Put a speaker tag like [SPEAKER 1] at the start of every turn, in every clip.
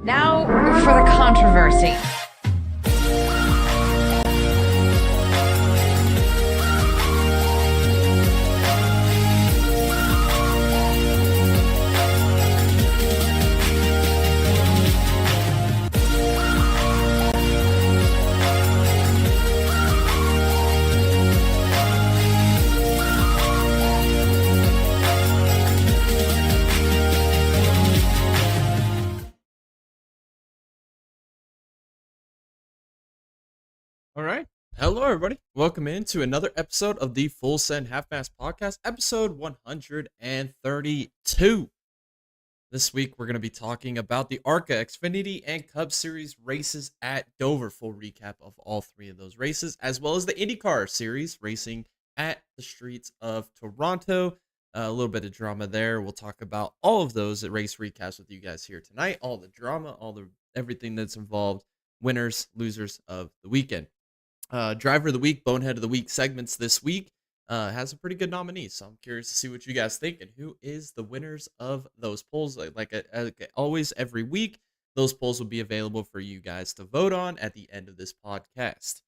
[SPEAKER 1] Now for the controversy.
[SPEAKER 2] All right. Hello, everybody. Welcome into another episode of the Full Send Half Mast Podcast, episode 132. This week, we're going to be talking about the ARCA, Xfinity, and Cup Series races at Dover. Full recap of all three of those races, as well as the IndyCar Series racing at the streets of Toronto. A little bit of drama there. We'll talk about all of those at race recaps with you guys here tonight. All the drama, everything that's involved, winners, losers of the weekend. Driver of the week, bonehead of the week segments this week has some pretty good nominees. So I'm curious to see what you guys think and who is the winners of those polls. Like always, every week, those polls will be available for you guys to vote on at the end of this podcast.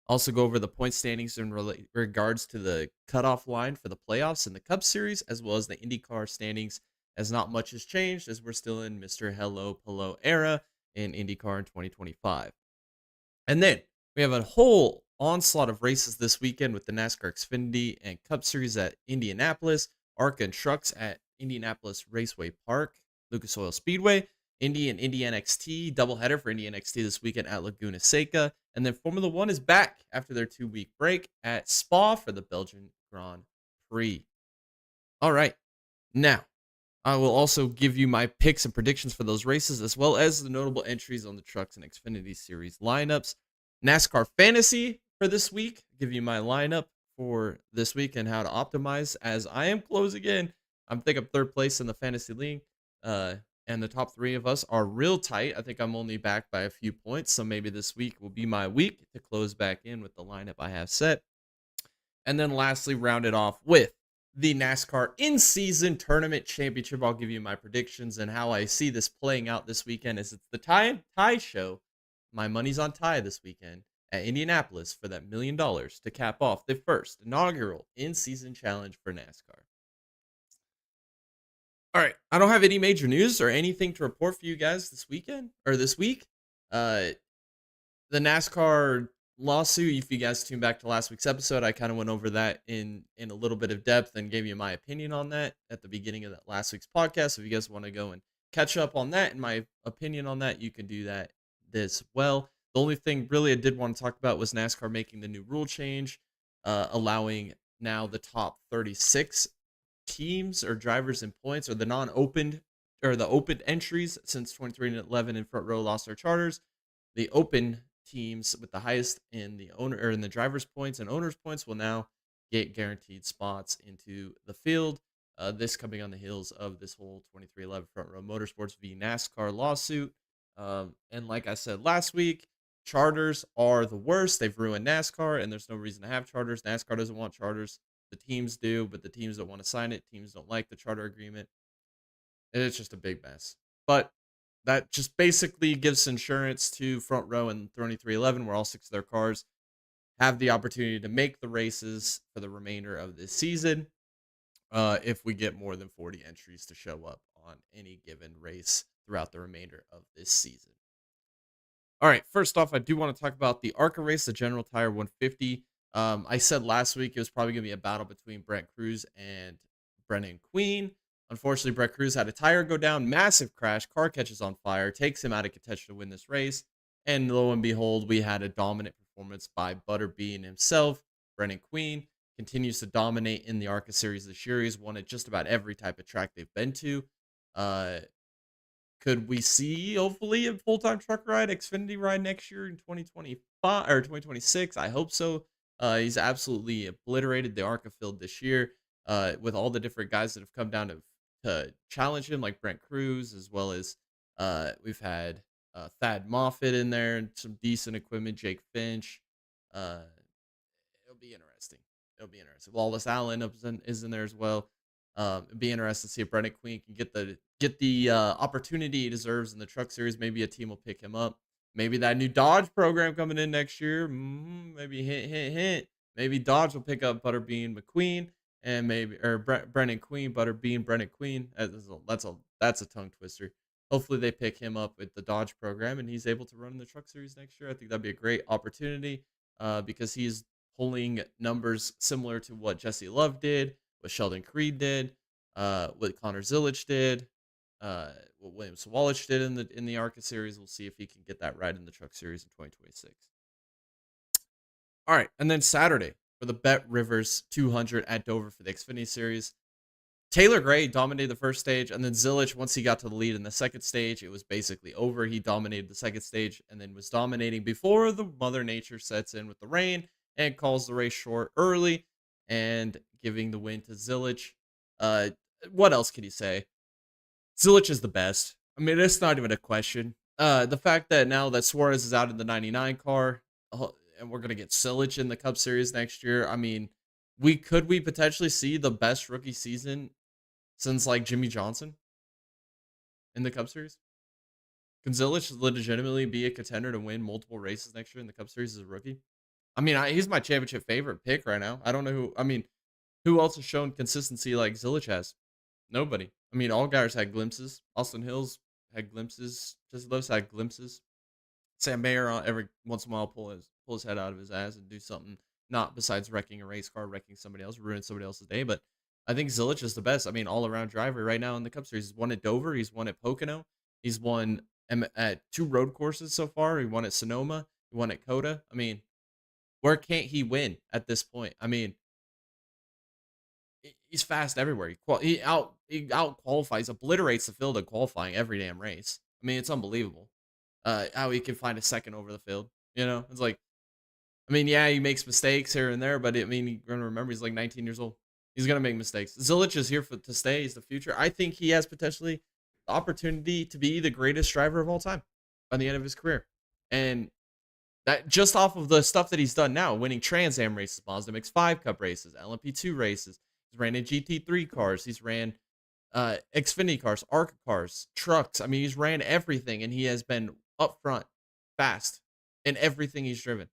[SPEAKER 2] Also go over the point standings in regards to the cutoff line for the playoffs in the Cup Series, as well as the IndyCar standings, as not much has changed as we're still in Mr. Hello Polo era in IndyCar in 2025. And then we have a whole onslaught of races this weekend with the NASCAR Xfinity and Cup Series at Indianapolis, ARCA and Trucks at Indianapolis Raceway Park, Lucas Oil Speedway, Indy and Indy NXT, doubleheader for Indy NXT this weekend at Laguna Seca, and then Formula One is back after their 2-week break at Spa for the Belgian Grand Prix. All right, now I will also give you my picks and predictions for those races, as well as the notable entries on the Trucks and Xfinity Series lineups. NASCAR Fantasy for this week. Give you my lineup for this week and how to optimize, as I am closing in. I think I'm third place in the fantasy league, and the top three of us are real tight. I think I'm only back by a few points, so maybe this week will be my week to close back in with the lineup I have set. And then lastly, round it off with the NASCAR in-season tournament championship. I'll give you my predictions and how I see this playing out this weekend, as it's the tie show. My money's on Ty this weekend at Indianapolis for that $1 million to cap off the first inaugural in-season challenge for NASCAR. All right, I don't have any major news or anything to report for you guys this weekend or this week. The NASCAR lawsuit, if you guys tune back to last week's episode, I kind of went over that in a little bit of depth and gave you my opinion on that at the beginning of that last week's podcast. So if you guys want to go and catch up on that and my opinion on that, you can do that as well. The only thing really I did want to talk about was NASCAR making the new rule change, allowing now the top 36 teams or drivers in points, or the non-opened or the open entries, since 23-11 in front row lost their charters. The open teams with the highest in the owner or in the drivers' points and owners' points will now get guaranteed spots into the field. This coming on the heels of this whole 23-11 front row motorsports v NASCAR lawsuit. And like I said last week, charters are the worst. They've ruined NASCAR, and there's no reason to have charters. NASCAR doesn't want charters. The teams do, but the teams don't want to sign it. Teams don't like the charter agreement. And it's just a big mess. But that just basically gives insurance to front row and 23-11, where all 6 of their cars have the opportunity to make the races for the remainder of this season. If we get more than 40 entries to show up on any given race throughout the remainder of this season. All right, first off, I do want to talk about the ARCA race, the General Tire 150. I said last week it was probably going to be a battle between Brent Cruz and Brennan Queen. Unfortunately, Brent Cruz had a tire go down, massive crash, car catches on fire, takes him out of contention to win this race. And lo and behold, we had a dominant performance by Butterbean himself. Brennan Queen continues to dominate in the ARCA series this year. He's won at just about every type of track they've been to. Could we see, hopefully, a full-time truck ride, Xfinity ride next year in 2025 or 2026? I hope so. He's absolutely obliterated the ARCA field this year with all the different guys that have come down to challenge him, like Brent Cruz, as well as we've had Thad Moffitt in there and some decent equipment, Jake Finch. It'll be interesting. Wallace Allen is in there as well. It'd be interesting to see if Brendan Queen can get the opportunity he deserves in the Truck Series. Maybe a team will pick him up. Maybe that new Dodge program coming in next year. Maybe hint, hint, hint. Maybe Dodge will pick up Butterbean McQueen and maybe or Brennan Queen, Butterbean Brennan Queen. That's a tongue twister. Hopefully they pick him up with the Dodge program and he's able to run in the Truck Series next year. I think that'd be a great opportunity because he's pulling numbers similar to what Jesse Love did, what Sheldon Creed did, what Connor Zilic did, what William Sawalich did in the ARCA series. We'll see if he can get that right in the Truck Series in 2026. All right, and then Saturday for the Bet Rivers 200 at Dover for the Xfinity Series. Taylor Gray dominated the first stage, and then Zilic, once he got to the lead in the second stage, it was basically over. He dominated the second stage and then was dominating before the Mother Nature sets in with the rain and calls the race short early and giving the win to Zilic. What else can you say? Zilic is the best. I mean, it's not even a question. The fact that now that Suarez is out in the 99 car, and we're gonna get Zilic in the Cup Series next year. I mean, we potentially see the best rookie season since like Jimmy Johnson in the Cup Series? Can Zilic legitimately be a contender to win multiple races next year in the Cup Series as a rookie? I mean, he's my championship favorite pick right now. I don't know who. I mean, who else has shown consistency like Zilic has? Nobody. I mean, all guys had glimpses. Austin Hills had glimpses. Just Lowe's had glimpses. Sam Mayer every once in a while pull his head out of his ass and do something not besides wrecking a race car, wrecking somebody else, ruining somebody else's day. But I think Zilic is the best. I mean, all around driver right now in the Cup Series. He's won at Dover. He's won at Pocono. He's won at 2 road courses so far. He won at Sonoma. He won at Coda. I mean, where can't he win at this point? I mean, he's fast everywhere. He out qualifies, obliterates the field in qualifying every damn race. I mean, it's unbelievable. How he can find a second over the field. You know, it's like, I mean, yeah, he makes mistakes here and there, but I mean, you're gonna remember he's like 19 years old. He's gonna make mistakes. Zilic is here to stay. He's the future. I think he has potentially the opportunity to be the greatest driver of all time by the end of his career, and that just off of the stuff that he's done now, winning Trans Am races, Mazda MX-5 Cup races, LMP2 races. He's ran in GT3 cars. He's ran Xfinity cars, ARCA cars, trucks. I mean, he's ran everything, and he has been up front, fast in everything he's driven.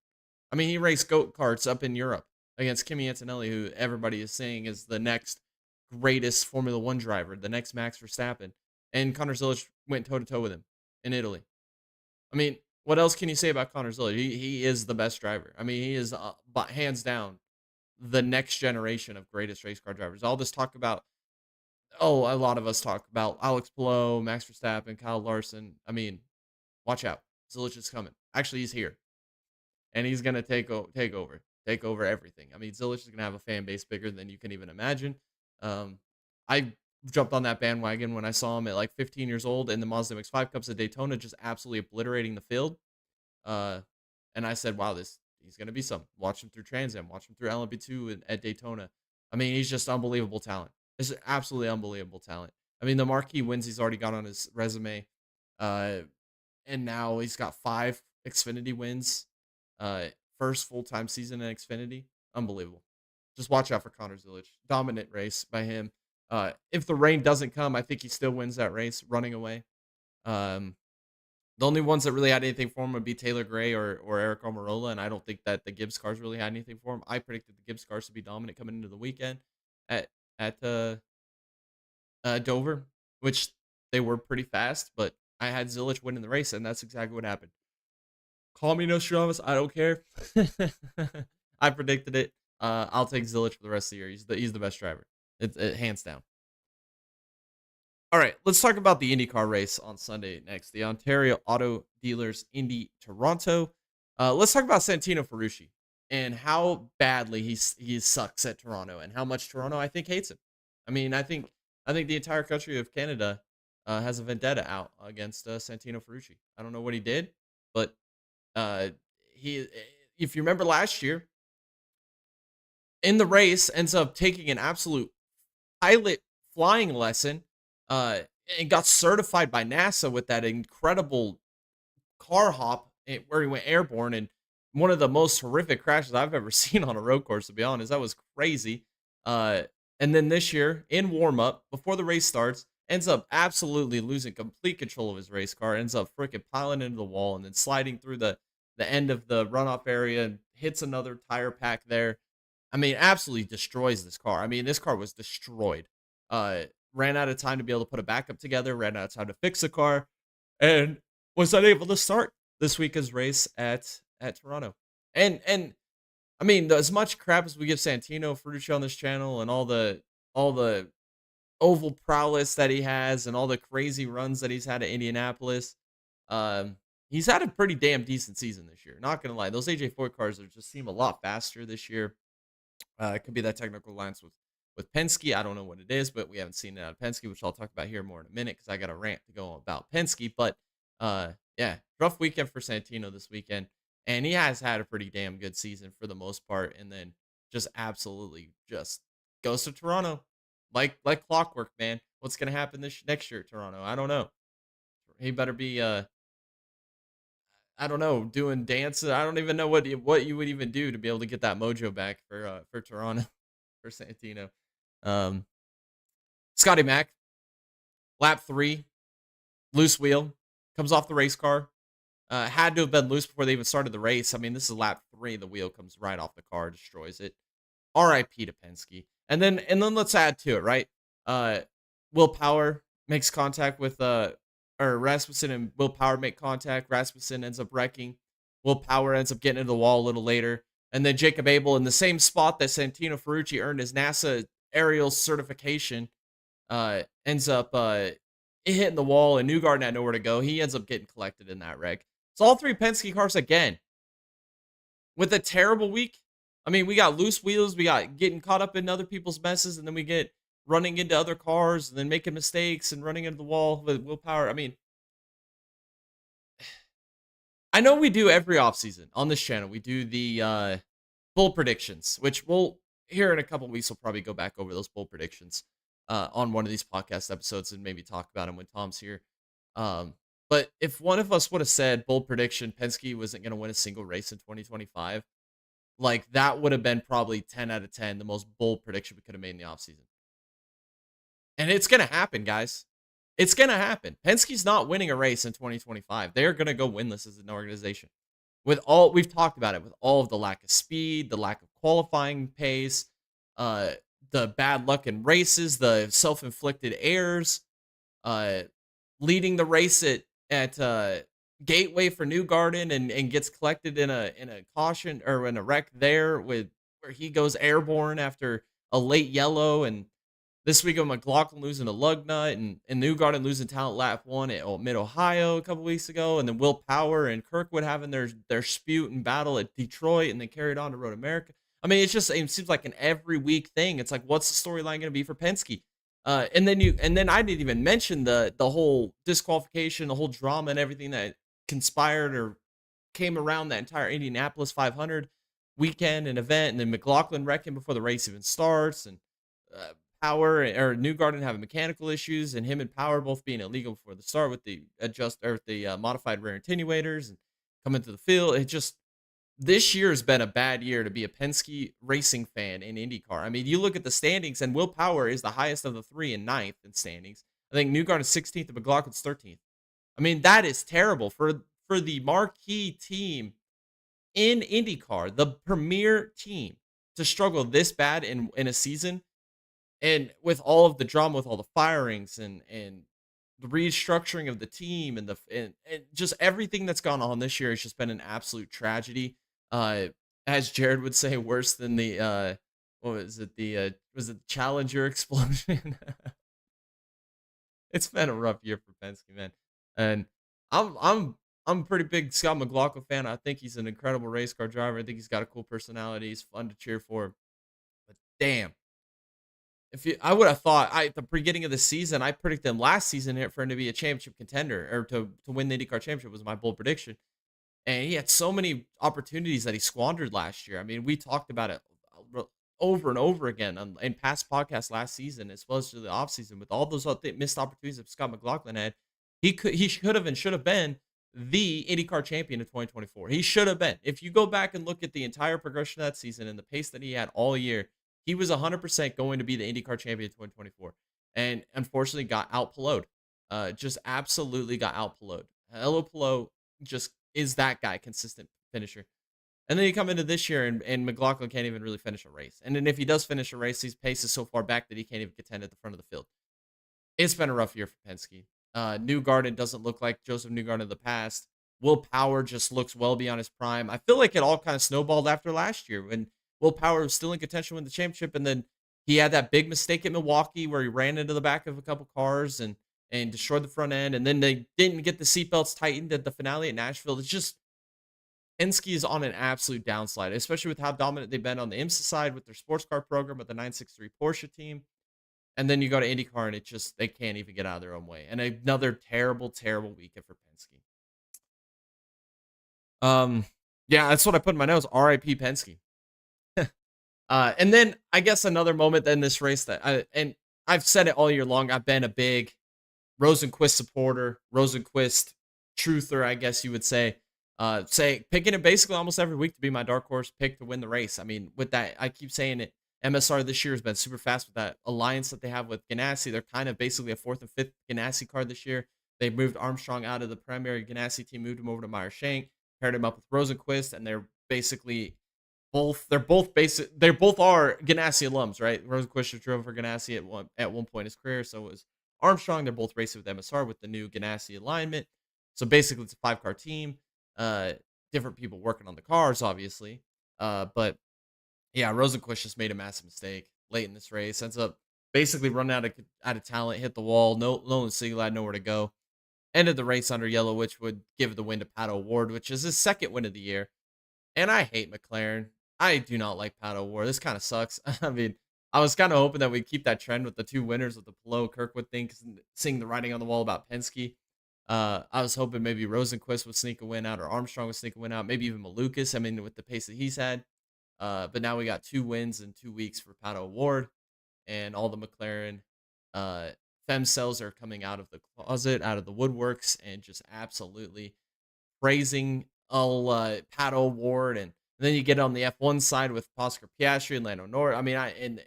[SPEAKER 2] I mean, he raced goat karts up in Europe against Kimi Antonelli, who everybody is saying is the next greatest Formula One driver, the next Max Verstappen. And Connor Zilic went toe-to-toe with him in Italy. I mean, what else can you say about Connor Zilic? He is the best driver. I mean, he is hands down the next generation of greatest race car drivers. All this talk about, a lot of us talk about Alex Palou, Max Verstappen, Kyle Larson. I mean, watch out. Zilic is coming. Actually, he's here. And he's going to take over everything. I mean, Zilic is going to have a fan base bigger than you can even imagine. I jumped on that bandwagon when I saw him at like 15 years old in the Mazda MX-5 Cups at Daytona, just absolutely obliterating the field. And I said, wow, he's going to be something. Watch him through Trans Am, watch him through LMP2 at Daytona. I mean, he's just unbelievable talent. It's absolutely unbelievable talent. I mean, the marquee wins he's already got on his resume. And now he's got 5 Xfinity wins. First full-time season in Xfinity. Unbelievable. Just watch out for Connor Zilic. Dominant race by him. If the rain doesn't come, I think he still wins that race running away. The only ones that really had anything for him would be Taylor Gray or Eric Almirola, and I don't think that the Gibbs cars really had anything for him. I predicted the Gibbs cars to be dominant coming into the weekend at Dover, which they were pretty fast, but I had Zilic winning the race, and that's exactly what happened. Call me Nostradamus. I don't care. I predicted it. I'll take Zilic for the rest of the year. He's the best driver. It hands down. All right, let's talk about the IndyCar race on Sunday next. The Ontario Auto Dealers Indy Toronto. Let's talk about Santino Ferrucci and how badly he sucks at Toronto and how much Toronto I think hates him. I mean, I think the entire country of Canada has a vendetta out against Santino Ferrucci. I don't know what he did, but if you remember last year in the race, ends up taking an absolute pilot flying lesson and got certified by NASA with that incredible car hop where he went airborne, and one of the most horrific crashes I've ever seen on a road course, to be honest. That was crazy. And then this year in warm up before the race starts, ends up absolutely losing complete control of his race car, ends up freaking piling into the wall and then sliding through the end of the runoff area and hits another tire pack there. I mean, absolutely destroys this car. I mean, this car was destroyed. Uh, ran out of time to be able to put a backup together, ran out of time to fix the car, and was unable to start this weekend's race at Toronto. And I mean, as much crap as we give Santino Ferrucci on this channel and all the oval prowess that he has and all the crazy runs that he's had at Indianapolis, he's had a pretty damn decent season this year. Not gonna lie, those AJ Foyt cars are just seem a lot faster this year. It could be that technical alliance with Penske. I don't know what it is, but we haven't seen it out of Penske, which I'll talk about here more in a minute because I got a rant to go about Penske. But yeah, rough weekend for Santino this weekend, and he has had a pretty damn good season for the most part, and then just absolutely just goes to Toronto like clockwork, man. What's gonna happen this next year at Toronto? I don't know. He better be I don't know, doing dances. I don't even know what you would even do to be able to get that mojo back for Toronto for Santino. Um, Scotty Mack, lap 3, loose wheel, comes off the race car. Had to have been loose before they even started the race. I mean, this is lap 3. The wheel comes right off the car, destroys it. RIP to Penske. And then let's add to it, right? Uh, Will Power makes contact with or Rasmussen and Will Power make contact. Rasmussen ends up wrecking. Will Power ends up getting into the wall a little later. And then Jacob Abel in the same spot that Santino Ferrucci earned his NASA aerial certification, ends up hitting the wall, and Newgarden had nowhere to go. He ends up getting collected in that wreck. So all 3 Penske cars again with a terrible week. I mean, we got loose wheels, we got getting caught up in other people's messes, and then we get running into other cars and then making mistakes and running into the wall with willpower. I mean, I know we do every offseason on this channel. We do the bold predictions, which we'll here in a couple weeks we'll probably go back over those bold predictions on one of these podcast episodes and maybe talk about them when Tom's here. But if one of us would have said bold prediction Penske wasn't going to win a single race in 2025, like that would have been probably 10 out of 10, the most bold prediction we could have made in the offseason. And it's going to happen, guys. It's going to happen. Penske's not winning a race in 2025. They're going to go winless as an organization. With all, we've talked about it, with all of the lack of speed, the lack of qualifying pace, the bad luck in races, the self-inflicted errors, leading the race at Gateway for Newgarden and gets collected in a caution or in a wreck there with where he goes airborne after a late yellow, and this week of McLaughlin losing a lug nut and Newgarden losing talent lap 1 at Mid Ohio a couple weeks ago, and then Will Power and Kirkwood having their spute and battle at Detroit and then carried on to Road America. I mean, it seems like an every week thing. It's like, what's the storyline going to be for Penske? And then I didn't even mention the whole disqualification, the whole drama and everything that conspired or came around that entire Indianapolis 500 weekend and event, and then McLaughlin wrecking before the race even starts, and Power or Newgarden having mechanical issues, and him and Power both being illegal before the start with the modified rear attenuators and coming to the field. It just, this year has been a bad year to be a Penske racing fan in IndyCar. I mean, you look at the standings, and Will Power is the highest of the 3 and 9th in standings. I think Newgarden is 16th and McLaughlin's 13th. I mean, that is terrible for the marquee team in IndyCar, the premier team, to struggle this bad in a season. And with all of the drama, with all the firings and the restructuring of the team and and just everything that's gone on this year, has just been an absolute tragedy. As Jared would say, worse than the what was it, was it Challenger explosion? It's been a rough year for Penske, man. And I'm a pretty big Scott McLaughlin fan. I think he's an incredible race car driver. I think he's got a cool personality. He's fun to cheer for. But damn, I would have thought at the beginning of the season, I predicted him last season for him to be a championship contender or to win the IndyCar championship was my bold prediction. And he had so many opportunities that he squandered last year. I mean, we talked about it over and over again in past podcasts last season, as well as through the offseason, with all those missed opportunities that Scott McLaughlin had. He should have and should have been the IndyCar champion of 2024. He should have been. If you go back and look at the entire progression of that season and the pace that he had all year, He was 100% going to be the IndyCar champion in 2024, and unfortunately got out-poloed. Just absolutely got out-poloed. Hello Palou just is that guy, consistent finisher. And then you come into this year, and McLaughlin can't even really finish a race. And then if he does finish a race, his pace is so far back that he can't even contend at the front of the field. It's been a rough year for Penske. Newgarden doesn't look like Joseph Newgarden of the past. Will Power just looks well beyond his prime. I feel like it all kind of snowballed after last year when Will Power was still in contention to win the championship, and then he had that big mistake at Milwaukee where he ran into the back of a couple cars and destroyed the front end, and then they didn't get the seatbelts tightened at the finale at Nashville. It's just Penske is on an absolute downslide, especially with how dominant they've been on the IMSA side with their sports car program with the 963 Porsche team. And then you go to IndyCar and it just, they can't even get out of their own way. And another terrible, terrible weekend for Penske. Yeah, that's what I put in my notes. R.I.P. Penske. And then I guess another moment in this race and I've said it all year long. I've been a big Rosenquist supporter, Rosenquist truther, I guess you would say. Picking it basically almost every week to be my dark horse pick to win the race. I mean, with that, I keep saying it. MSR this year has been super fast with that alliance that they have with Ganassi. They're kind of basically a fourth and fifth Ganassi car this year. They moved Armstrong out of the primary Ganassi team, moved him over to Meyer Shank, paired him up with Rosenquist, and they're basically they both are Ganassi alums, right? Rosenquist has driven for Ganassi at one point in his career, so was Armstrong. They're both racing with MSR with the new Ganassi alignment. So basically, it's a 5-car team. Different people working on the cars, obviously. But yeah, Rosenquist just made a massive mistake late in this race. Ends up basically running out of talent, hit the wall. Nolan Siegel had nowhere to go. Ended the race under yellow, which would give the win to Pato O'Ward, which is his second win of the year. And I hate McLaren. I do not like Pato O'Ward. This kind of sucks. I mean, I was kind of hoping that we'd keep that trend with the 2 winners with the Palou Kirkwood thing, seeing the writing on the wall about Penske. I was hoping maybe Rosenquist would sneak a win out or Armstrong would sneak a win out, maybe even Malukas. I mean, with the pace that he's had. But now we got 2 wins in 2 weeks for Pato O'Ward, and all the McLaren fem cells are coming out of the closet, out of the woodworks, and just absolutely praising Pato O'Ward. And then you get on the F1 side with Oscar Piastri and Lando Norris. I mean,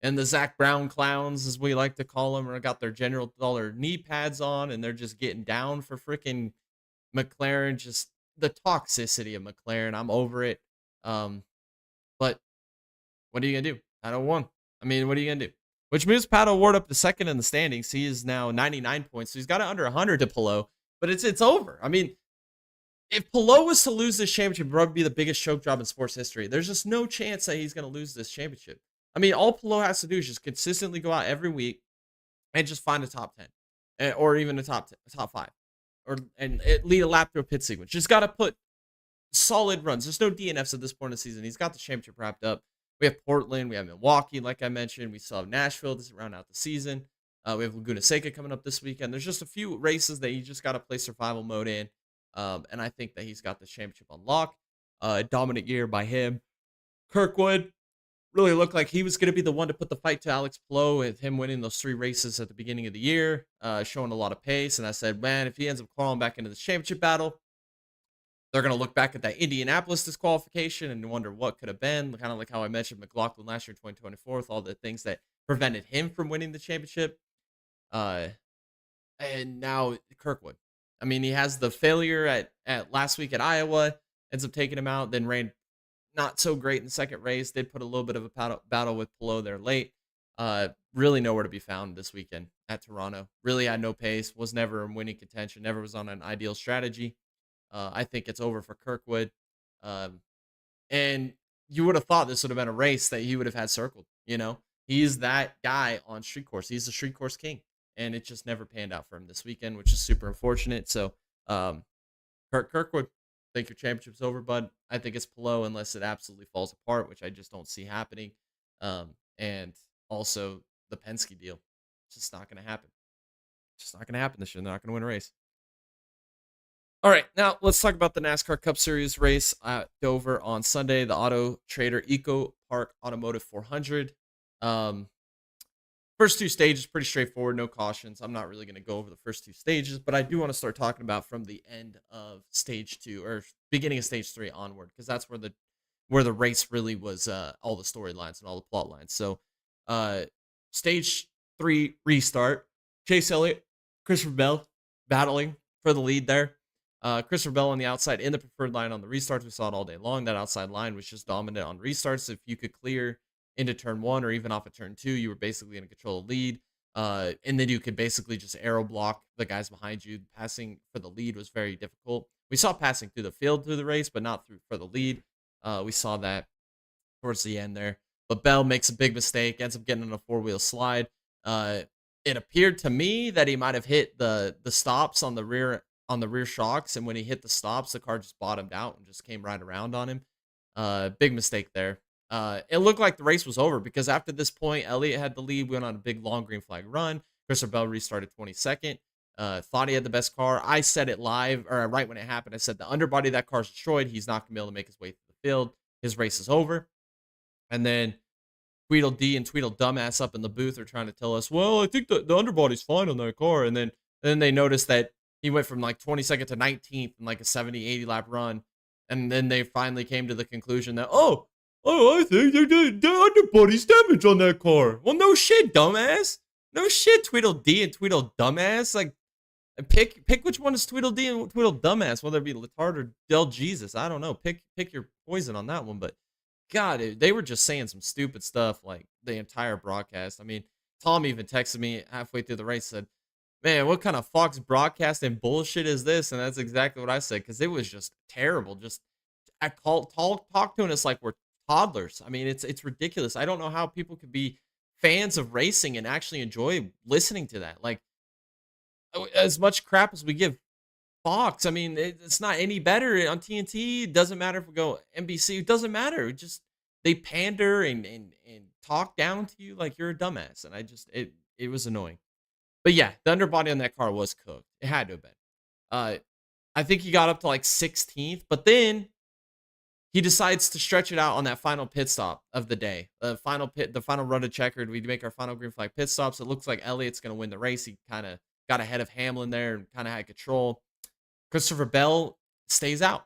[SPEAKER 2] and the Zach Brown clowns, as we like to call them, are got their General Dollar knee pads on, and they're just getting down for freaking McLaren. Just the toxicity of McLaren. I'm over it. But what are you gonna do? Pato won. I mean, what are you gonna do? Which moves Pato O'Ward up to second in the standings. He is now 99 points, so he's got it under 100 to Palou. But it's over. I mean, if Palou was to lose this championship, it would be the biggest choke job in sports history. There's just no chance that he's gonna lose this championship. I mean, all Palou has to do is just consistently go out every week and just find a top 10, or even a top 5, and lead a lap through a pit sequence. Just got to put solid runs. There's no DNFs at this point in the season. He's got the championship wrapped up. We have Portland. We have Milwaukee, like I mentioned. We still have Nashville to round out the season. We have Laguna Seca coming up this weekend. There's just a few races that you just got to play survival mode in. And I think that he's got the championship on lock. Dominant year by him. Kirkwood really looked like he was going to be the one to put the fight to Alex Palou, with him winning those 3 races at the beginning of the year, showing a lot of pace. And I said, man, if he ends up crawling back into the championship battle, they're going to look back at that Indianapolis disqualification and wonder what could have been, kind of like how I mentioned McLaughlin last year in 2024 with all the things that prevented him from winning the championship. And now Kirkwood. I mean, he has the failure at last week at Iowa, ends up taking him out, then ran not so great in the second race. They put a little bit of a battle with Palou there late. Really nowhere to be found this weekend at Toronto. Really had no pace, was never in winning contention, never was on an ideal strategy. I think it's over for Kirkwood. And you would have thought this would have been a race that he would have had circled. You know, he's that guy on street course. He's the street course king. And it just never panned out for him this weekend, which is super unfortunate. So, Kirkwood, I think your championship's over, bud. I think it's Palou unless it absolutely falls apart, which I just don't see happening. And also the Penske deal. It's just not going to happen. It's just not going to happen this year. They're not going to win a race. All right, now let's talk about the NASCAR Cup Series race at Dover on Sunday, the Auto Trader Eco Park Automotive 400. First 2 stages, pretty straightforward, no cautions. I'm not really going to go over the first 2 stages, but I do want to start talking about from the end of stage 2 or beginning of stage 3 onward, because that's where the where the race really was all the storylines and all the plot lines. So, uh, stage 3 restart. Chase Elliott, Christopher Bell battling for the lead there. Christopher Bell on the outside in the preferred line on the restarts. We saw it all day long. That outside line was just dominant on restarts. If you could clear into turn 1 or even off of turn 2, you were basically going to control the lead. And then you could basically just arrow block the guys behind you. Passing for the lead was very difficult. We saw passing through the field through the race, but not through for the lead. We saw that towards the end there. But Bell makes a big mistake, ends up getting on a four-wheel slide. It appeared to me that he might have hit the stops on the rear shocks, and when he hit the stops, the car just bottomed out and just came right around on him. Big mistake there. It looked like the race was over because after this point, Elliott had the lead. We went on a big long green flag run. Christopher Bell restarted 22nd. Thought he had the best car. I said it live, or right when it happened. I said the underbody of that car's destroyed. He's not going to be able to make his way through the field. His race is over. And then Tweedledee and Tweedle Dumbass up in the booth are trying to tell us, well, I think the underbody's fine on that car. And then they noticed that he went from like 22nd to 19th in like a 70, 80 lap run. And then they finally came to the conclusion that, I think the underbody's damage on that car. Well, no shit, dumbass. No shit, Tweedledee and Tweedle Dumbass. Like, pick which one is Tweedledee and Tweedle Dumbass, whether it be Letard or Del Jesus. I don't know. Pick your poison on that one, but God, they were just saying some stupid stuff like the entire broadcast. I mean, Tom even texted me halfway through the race, said, man, what kind of Fox broadcasting bullshit is this? And that's exactly what I said, because it was just terrible. Just talk to us like we're toddlers. I mean, it's ridiculous. I don't know how people could be fans of racing and actually enjoy listening to that. Like, as much crap as we give Fox, I mean, it's not any better on TNT. It doesn't matter if we go NBC. It doesn't matter. It just they pander and talk down to you like you're a dumbass, and it was annoying. But yeah, the underbody on that car was cooked. It had to have been. I think he got up to like 16th, but then he decides to stretch it out on that final pit stop of the day. The final run of checkered. We make our final green flag pit stops. It looks like Elliott's going to win the race. He kind of got ahead of Hamlin there and kind of had control. Christopher Bell stays out.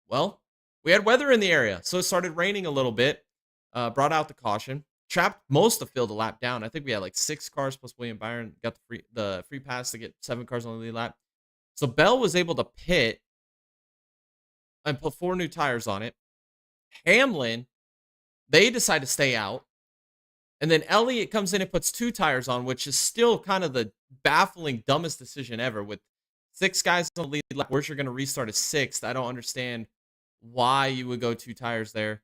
[SPEAKER 2] Well, we had weather in the area, so it started raining a little bit. Brought out the caution. Trapped most of the field a lap down. I think we had like 6 cars plus William Byron. Got the free pass to get 7 cars on the lead lap. So Bell was able to pit and put 4 new tires on it. Hamlin, they decide to stay out. And then Elliott comes in and puts 2 tires on, which is still kind of the baffling, dumbest decision ever. With 6 guys on the lead lap, where's you're going to restart a 6th? I don't understand why you would go 2 tires there.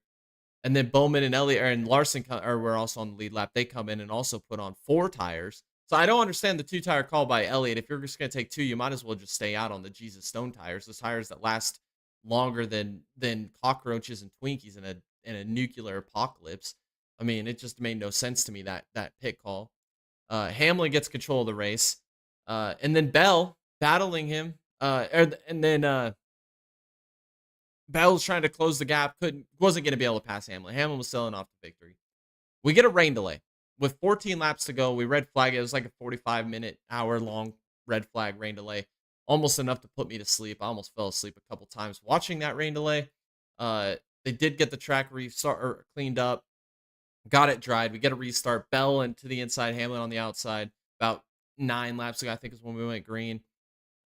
[SPEAKER 2] And then Bowman and Elliott and Larson were also on the lead lap. They come in and also put on 4 tires. So I don't understand the 2-tire call by Elliott. If you're just going to take 2, you might as well just stay out on the Jesus Stone tires, the tires that last longer than cockroaches and Twinkies in a nuclear apocalypse. I mean, it just made no sense to me, that pit call. Hamlin gets control of the race. And then Bell battling him. Bell's trying to close the gap. Wasn't going to be able to pass Hamlin. Hamlin was selling off the victory. We get a rain delay. With 14 laps to go, we red flag it. It was like a 45-minute, hour-long red flag rain delay. Almost enough to put me to sleep. I almost fell asleep a couple times watching that rain delay. They did get the track cleaned up. Got it dried. We get a restart. Bell into the inside, Hamlin on the outside. About 9 laps ago, I think is when we went green.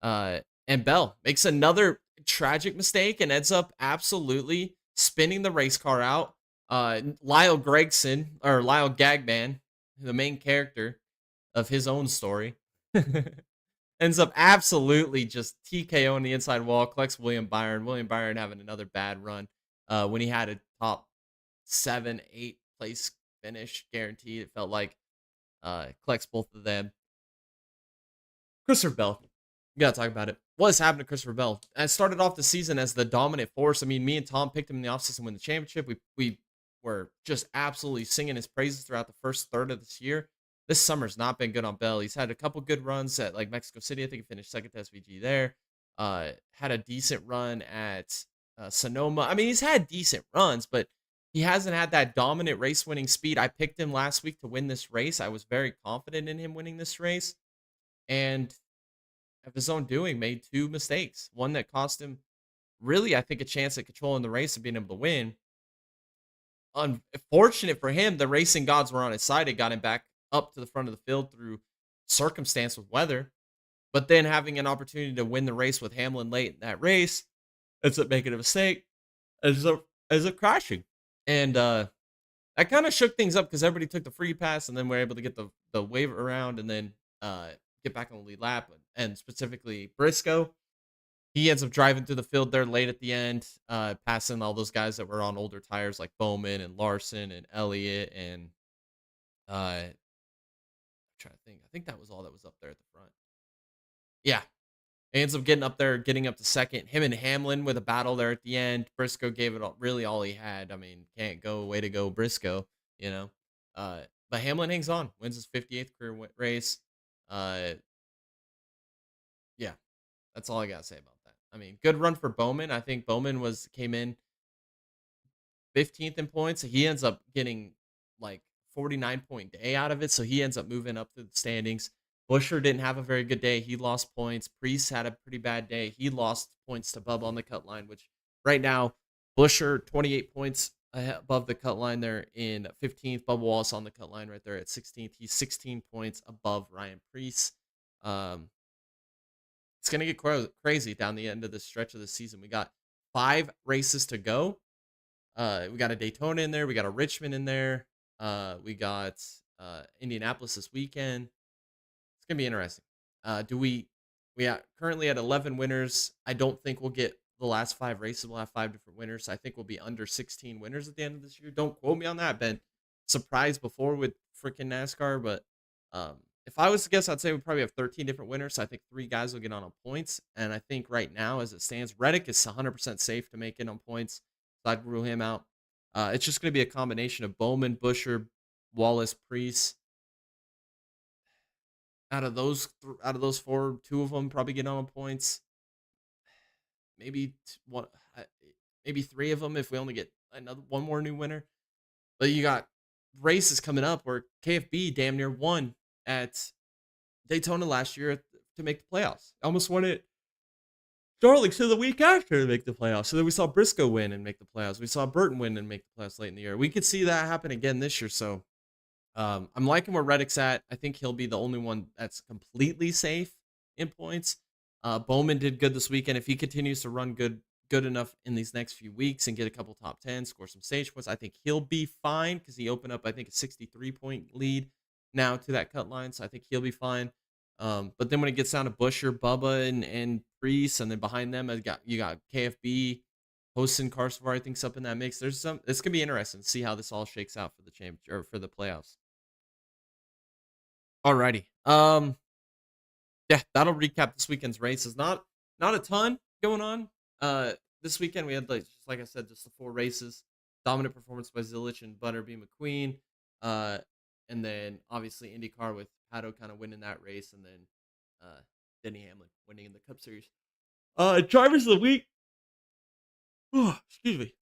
[SPEAKER 2] And Bell makes another tragic mistake and ends up absolutely spinning the race car out. Lyle Gagman, the main character of his own story, ends up absolutely just TKOing the inside wall, collects William Byron. William Byron having another bad run when he had a top 7, 8 place finish guaranteed. It felt like collects both of them. Christopher Bell. We got to talk about it. What has happened to Christopher Bell? I started off the season as the dominant force. I mean, me and Tom picked him in the offseason to win the championship. We were just absolutely singing his praises throughout the first third of this year. This summer's not been good on Bell. He's had a couple good runs at like Mexico City. I think he finished 2nd to SVG there. Had a decent run at Sonoma. I mean, he's had decent runs, but he hasn't had that dominant race-winning speed. I picked him last week to win this race. I was very confident in him winning this race. And of his own doing, made 2 mistakes. One that cost him really, I think, a chance at controlling the race and being able to win. Unfortunate for him, the racing gods were on his side. It got him back up to the front of the field through circumstance with weather. But then having an opportunity to win the race with Hamlin late in that race, ends up making a mistake, ends up crashing. And that kind of shook things up because everybody took the free pass and then we're able to get the wave around and then uh, get back on the lead lap. And specifically Briscoe, he ends up driving through the field there late at the end, passing all those guys that were on older tires like Bowman and Larson and Elliott and I'm trying to think. I think that was all that was up there at the front. Yeah, he ends up getting up there, getting up to second. Him and Hamlin with a battle there at the end. Briscoe gave it really all he had. I mean, can't go, way to go, Briscoe. You know, uh, but Hamlin hangs on, wins his 58th career race. Uh, yeah, that's all I gotta say about that. I mean, good run for Bowman. I think Bowman came in 15th in points. He ends up getting like 49-point day out of it. So he ends up moving up to the standings. Busher didn't have a very good day. He lost points. Priest had a pretty bad day. He lost points to Bubba on the cut line, which right now, Busher 28 points above the cut line there in 15th. Bubba Wallace on the cut line right there at 16th. He's 16 points above Ryan Priest. Um, it's going to get crazy down the end of the stretch of the season. We got 5 races to go. We got a Daytona in there. We got a Richmond in there. We got Indianapolis this weekend. It's gonna be interesting. We are currently at 11 winners. I don't think we'll get the last 5 races. We'll have 5 different winners. I think we'll be under 16 winners at the end of this year. Don't quote me on that. I've been surprised before with freaking NASCAR, but if I was to guess, I'd say we probably have 13 different winners. So I think 3 guys will get on points, and I think right now, as it stands, Reddick is 100% safe to make it on points. So I'd rule him out. It's just going to be a combination of Bowman, Busher, Wallace, Priest. Out of those 4, 2 of them probably get on points. Maybe one, maybe 3 of them if we only get one more new winner. But you got races coming up where KFB damn near won at Daytona last year to make the playoffs. Almost won it Darlington the week after to make the playoffs. So then we saw Briscoe win and make the playoffs. We saw Burton win and make the playoffs late in the year. We could see that happen again this year. So I'm liking where Reddick's at. I think he'll be the only one that's completely safe in points. Bowman did good this weekend. If he continues to run good enough in these next few weeks and get a couple top 10, score some stage points, I think he'll be fine because he opened up, I think, a 63-point lead now to that cut line. So I think he'll be fine. But then when it gets down to Busher, Bubba, and Priest, and then behind them, you got KFB, Hosen, Carson, I think's up in that mix. It's gonna be interesting to see how this all shakes out for the championship or for the playoffs. Alrighty. Yeah, that'll recap this weekend's races. Not a ton going on. This weekend we had like I said, just the 4 races. Dominant performance by Zilich and Butterbean McQueen. And then obviously IndyCar with Pato kind of winning that race, and then Denny Hamlin winning in the Cup Series. Drivers of the week. Excuse me.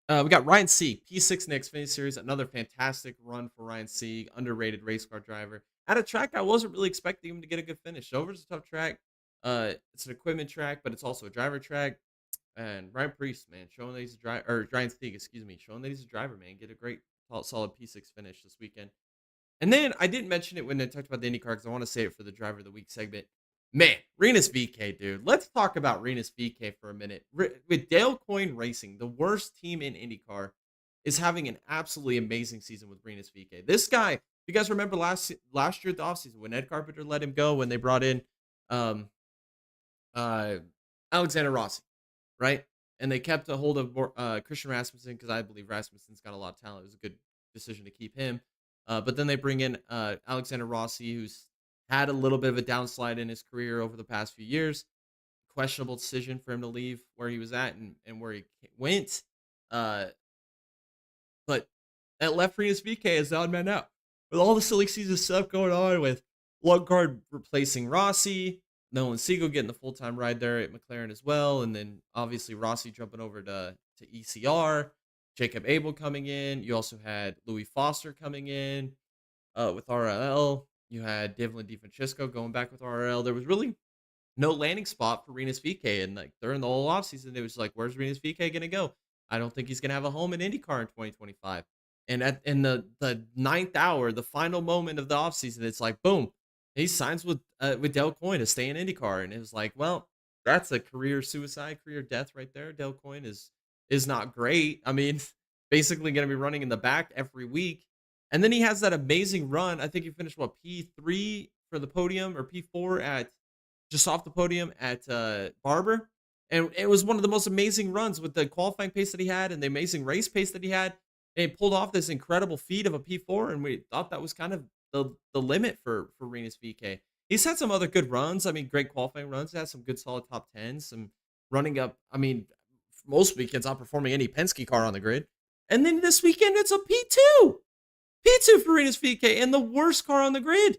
[SPEAKER 2] We got Ryan Sieg, P6 in the Xfinity Series. Another fantastic run for Ryan Sieg, underrated race car driver. At a track I wasn't really expecting him to get a good finish. Dover's a tough track. It's an equipment track, but it's also a driver track. And Ryan Priest, man, showing that he's a driver, or Ryan Sieg, excuse me, showing that he's a driver, man. Get a great, solid P6 finish this weekend. And then I didn't mention it when I talked about the IndyCar because I want to say it for the driver of the week segment. Man, Renus VK, dude. Let's talk about Renus VK for a minute. With Dale Coyne Racing, the worst team in IndyCar, is having an absolutely amazing season with Renus VK. This guy, you guys remember last year at the offseason when Ed Carpenter let him go, when they brought in Alexander Rossi, right? And they kept a hold of Christian Rasmussen because I believe Rasmussen's got a lot of talent. It was a good decision to keep him. But then they bring in Alexander Rossi, who's had a little bit of a downslide in his career over the past few years. Questionable decision for him to leave where he was at and where he went. But that left Renus VK as the odd man out. With all the silly season stuff going on with Lundgaard replacing Rossi, Nolan Siegel getting the full-time ride there at McLaren as well, and then obviously Rossi jumping over to ECR, Jacob Abel coming in. You also had Louis Foster coming in with RLL. You had Devlin DiFrancesco going back with RLL. There was really no landing spot for Rinus VeeKay. And like during the whole offseason, it was like, where's Rinus VeeKay gonna go? I don't think he's gonna have a home in IndyCar in 2025. And in the ninth hour, the final moment of the offseason, it's like, boom, he signs with Dale Coyne to stay in IndyCar. And it was like, well, that's a career suicide, career death right there. Dale Coyne is not great. I mean, basically gonna be running in the back every week. And then he has that amazing run. I think he finished what, P3 for the podium or P4 at just off the podium at Barber. And it was one of the most amazing runs with the qualifying pace that he had and the amazing race pace that he had. And he pulled off this incredible feat of a P4, and we thought that was kind of the limit for Rinus VeeKay. He's had some other good runs. I mean, great qualifying runs. He had some good solid top tens, some running up. I mean, most weekends outperforming any Penske car on the grid. And then this weekend, it's a P2. P2 for Rinus VeeKay and the worst car on the grid.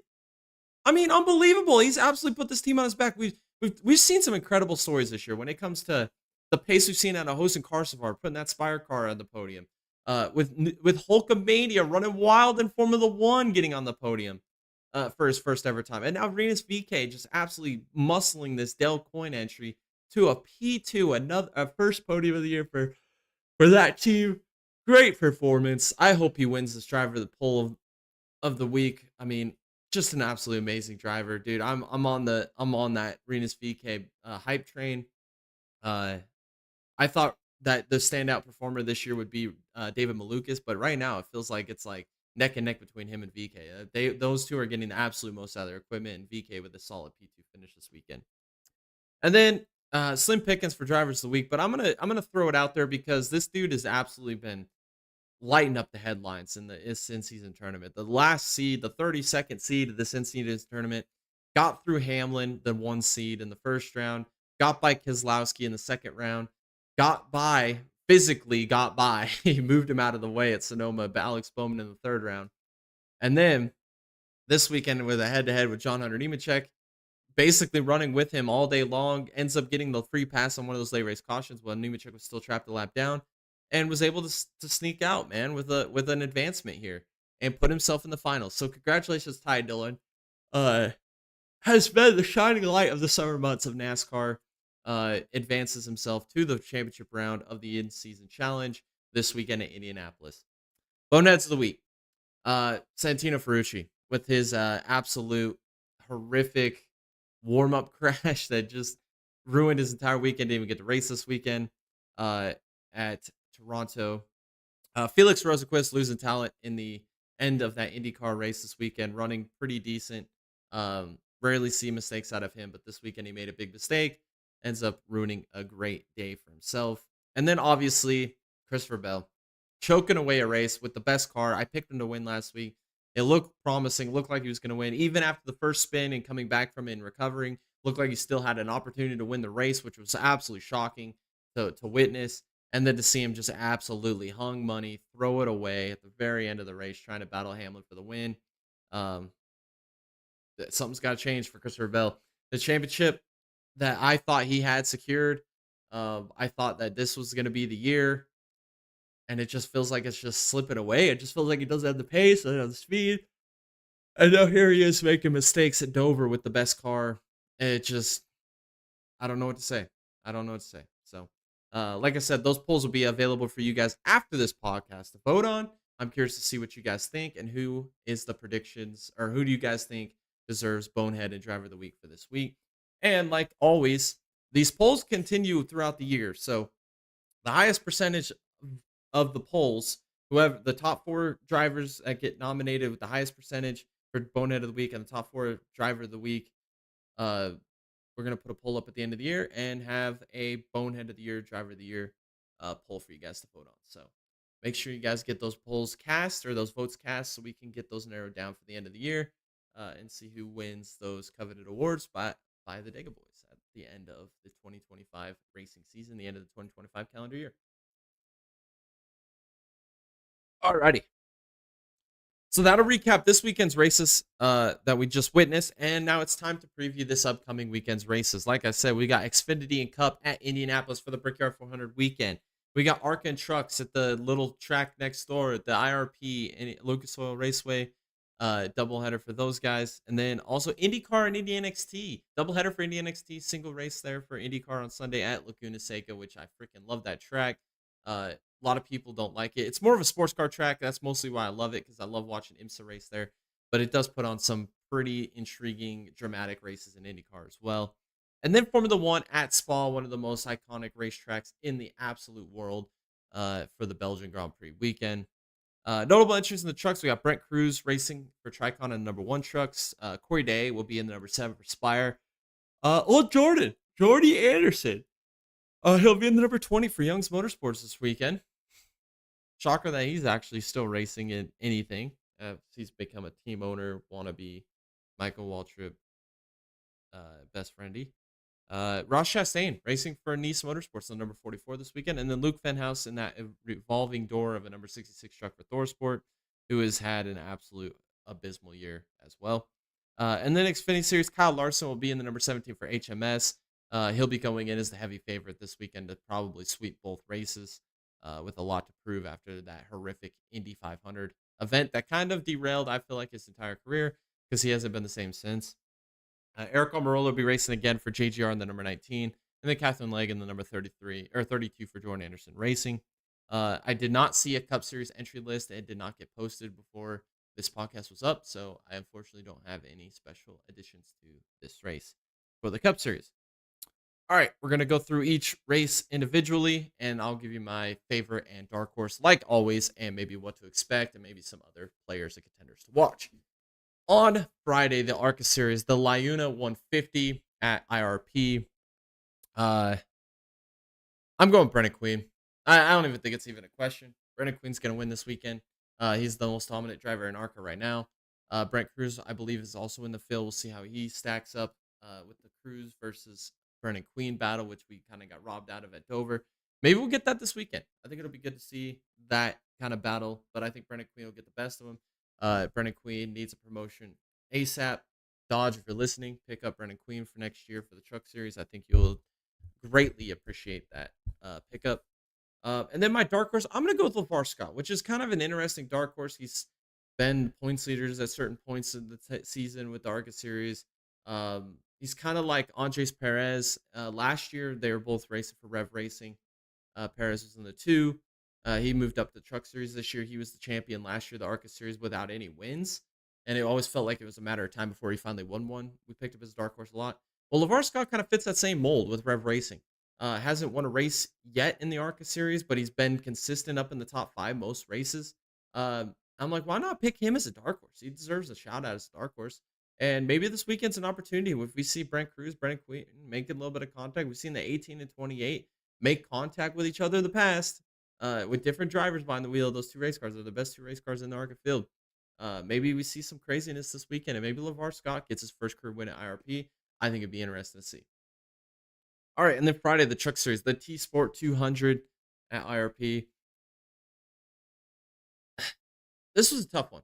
[SPEAKER 2] I mean, unbelievable. He's absolutely put this team on his back. We've seen some incredible stories this year when it comes to the pace we've seen out of Host and car so far, putting that Spire car on the podium. With Hulkamania running wild in Formula One, getting on the podium for his first ever time. And now Rinus VeeKay just absolutely muscling this Dale Coyne entry to a P2, a first podium of the year for that team. Great performance. I hope he wins this driver the pole of the week. I mean, just an absolutely amazing driver, dude. I'm on that Rinus VeeKay hype train. I thought that the standout performer this year would be David Malukas, but right now it feels like it's like neck and neck between him and VeeKay. Those two are getting the absolute most out of their equipment, and VeeKay with a solid P2 finish this weekend. And then slim pickings for drivers of the week, but I'm gonna throw it out there because this dude has absolutely been lighting up the headlines in the in-season tournament. The last seed, the 32nd seed of this in-season tournament, got through Hamlin, the 1 seed in the first round, got by Keselowski in the second round, physically got by. He moved him out of the way at Sonoma, but Alex Bowman in the third round. And then this weekend with a head-to-head with John Hunter Nemechek, basically running with him all day long, ends up getting the free pass on one of those late race cautions when Nemechek was still trapped a lap down, and was able to sneak out, man, with an advancement here and put himself in the finals. So congratulations, Ty Dillon. Has been the shining light of the summer months of NASCAR. Advances himself to the championship round of the in-season challenge this weekend at Indianapolis. Boneheads of the week. Santino Ferrucci with his absolute horrific warm-up crash that just ruined his entire weekend. Didn't even get to race this weekend at Toronto. Felix Rosenqvist losing talent in the end of that IndyCar race this weekend, running pretty decent. Rarely see mistakes out of him, but this weekend he made a big mistake. Ends up ruining a great day for himself. And then obviously Christopher Bell choking away a race with the best car. I picked him to win last week. It looked promising, looked like he was going to win. Even after the first spin and coming back from it and recovering, looked like he still had an opportunity to win the race, which was absolutely shocking to witness. And then to see him just absolutely hung money, throw it away at the very end of the race, trying to battle Hamlin for the win. Something's got to change for Christopher Bell. The championship that I thought he had secured, I thought that this was going to be the year. And it just feels like it's just slipping away. It just feels like he doesn't have the pace, doesn't have the speed. And now here he is making mistakes at Dover with the best car. And it just, I don't know what to say. So, like I said, those polls will be available for you guys after this podcast to vote on. I'm curious to see what you guys think and who is the predictions, or who do you guys think deserves Bonehead and Driver of the Week for this week. And like always, these polls continue throughout the year. So the highest percentage of the polls, whoever the top 4 drivers that get nominated with the highest percentage for Bonehead of the Week and the top 4 Driver of the Week, we're going to put a poll up at the end of the year and have a Bonehead of the Year, Driver of the Year poll for you guys to vote on. So make sure you guys get those polls cast, or those votes cast, so we can get those narrowed down for the end of the year and see who wins those coveted awards by the Dega Boys at the end of the 2025 racing season, the end of the 2025 calendar year. Alrighty. So that'll recap this weekend's races that we just witnessed, and now it's time to preview this upcoming weekend's races. Like I said, we got Xfinity and Cup at Indianapolis for the Brickyard 400 weekend. We got ARCA and Trucks at the little track next door at the IRP and Lucas Oil Raceway Doubleheader for those guys. And then also IndyCar and Indy NXT. Doubleheader for Indy NXT, single race there for IndyCar on Sunday at Laguna Seca, which I freaking love that track. A lot of people don't like it. It's more of a sports car track. That's mostly why I love it, because I love watching IMSA race there. But it does put on some pretty intriguing, dramatic races in IndyCar as well. And then Formula One at Spa, one of the most iconic racetracks in the absolute world for the Belgian Grand Prix weekend. Notable entries in the trucks. We got Brent Cruz racing for Tricon in number 1 trucks. Corey Day will be in the number 7 for Spire. Jordy Anderson. He'll be in the number 20 for Young's Motorsports this weekend. Shocker that he's actually still racing in anything. He's become a team owner, wannabe Michael Waltrip best friendy. Ross Chastain racing for Nice Motorsports on number 44 this weekend. And then Luke Fenhouse in that revolving door of a number 66 truck for ThorSport, who has had an absolute abysmal year as well. And then Xfinity Series, Kyle Larson will be in the number 17 for HMS. He'll be going in as the heavy favorite this weekend to probably sweep both races with a lot to prove after that horrific Indy 500 event that kind of derailed, I feel like, his entire career, because he hasn't been the same since. Eric Almirola will be racing again for JGR in the number 19, and then Catherine Legg in the number 33 or 32 for Jordan Anderson Racing. I did not see a Cup Series entry list. It did not get posted before this podcast was up, so I unfortunately don't have any special additions to this race for the Cup Series. All right, we're going to go through each race individually, and I'll give you my favorite and dark horse, like always, and maybe what to expect, and maybe some other players and contenders to watch. On Friday, the ARCA Series, the Liuna 150 at IRP. I'm going Brennan Queen. I don't even think it's even a question. Brennan Queen's going to win this weekend. He's the most dominant driver in ARCA right now. Brent Cruz, I believe, is also in the field. We'll see how he stacks up with the Cruz versus Brennan Queen battle, which we kind of got robbed out of at Dover. Maybe we'll get that this weekend. I think it'll be good to see that kind of battle, but I think Brennan Queen will get the best of him. Brennan Queen needs a promotion ASAP. Dodge, if you're listening, pick up Brennan Queen for next year for the Truck Series. I think you'll greatly appreciate that pickup. And then my dark horse, I'm going to go with LeVar Scott, which is kind of an interesting dark horse. He's been points leaders at certain points in the season with the ARCA Series. He's kind of like Andres Perez. Last year, they were both racing for Rev Racing. Perez was in the 2. He moved up the Truck Series this year. He was the champion last year, the ARCA Series, without any wins. And it always felt like it was a matter of time before he finally won one. We picked up his dark horse a lot. Well, LeVar Scott kind of fits that same mold with Rev Racing. Hasn't won a race yet in the ARCA Series, but he's been consistent up in the top 5 most races. I'm like, why not pick him as a dark horse? He deserves a shout out as a dark horse. And maybe this weekend's an opportunity. If we see Brent Cruz, Brennan Queen making a little bit of contact, we've seen the 18 and 28 make contact with each other in the past. With different drivers behind the wheel, those 2 race cars are the best 2 race cars in the ARCA field. Maybe we see some craziness this weekend, and maybe LeVar Scott gets his first career win at IRP. I think it'd be interesting to see. All right, and then Friday, the Truck Series, the T Sport 200 at IRP. This was a tough one.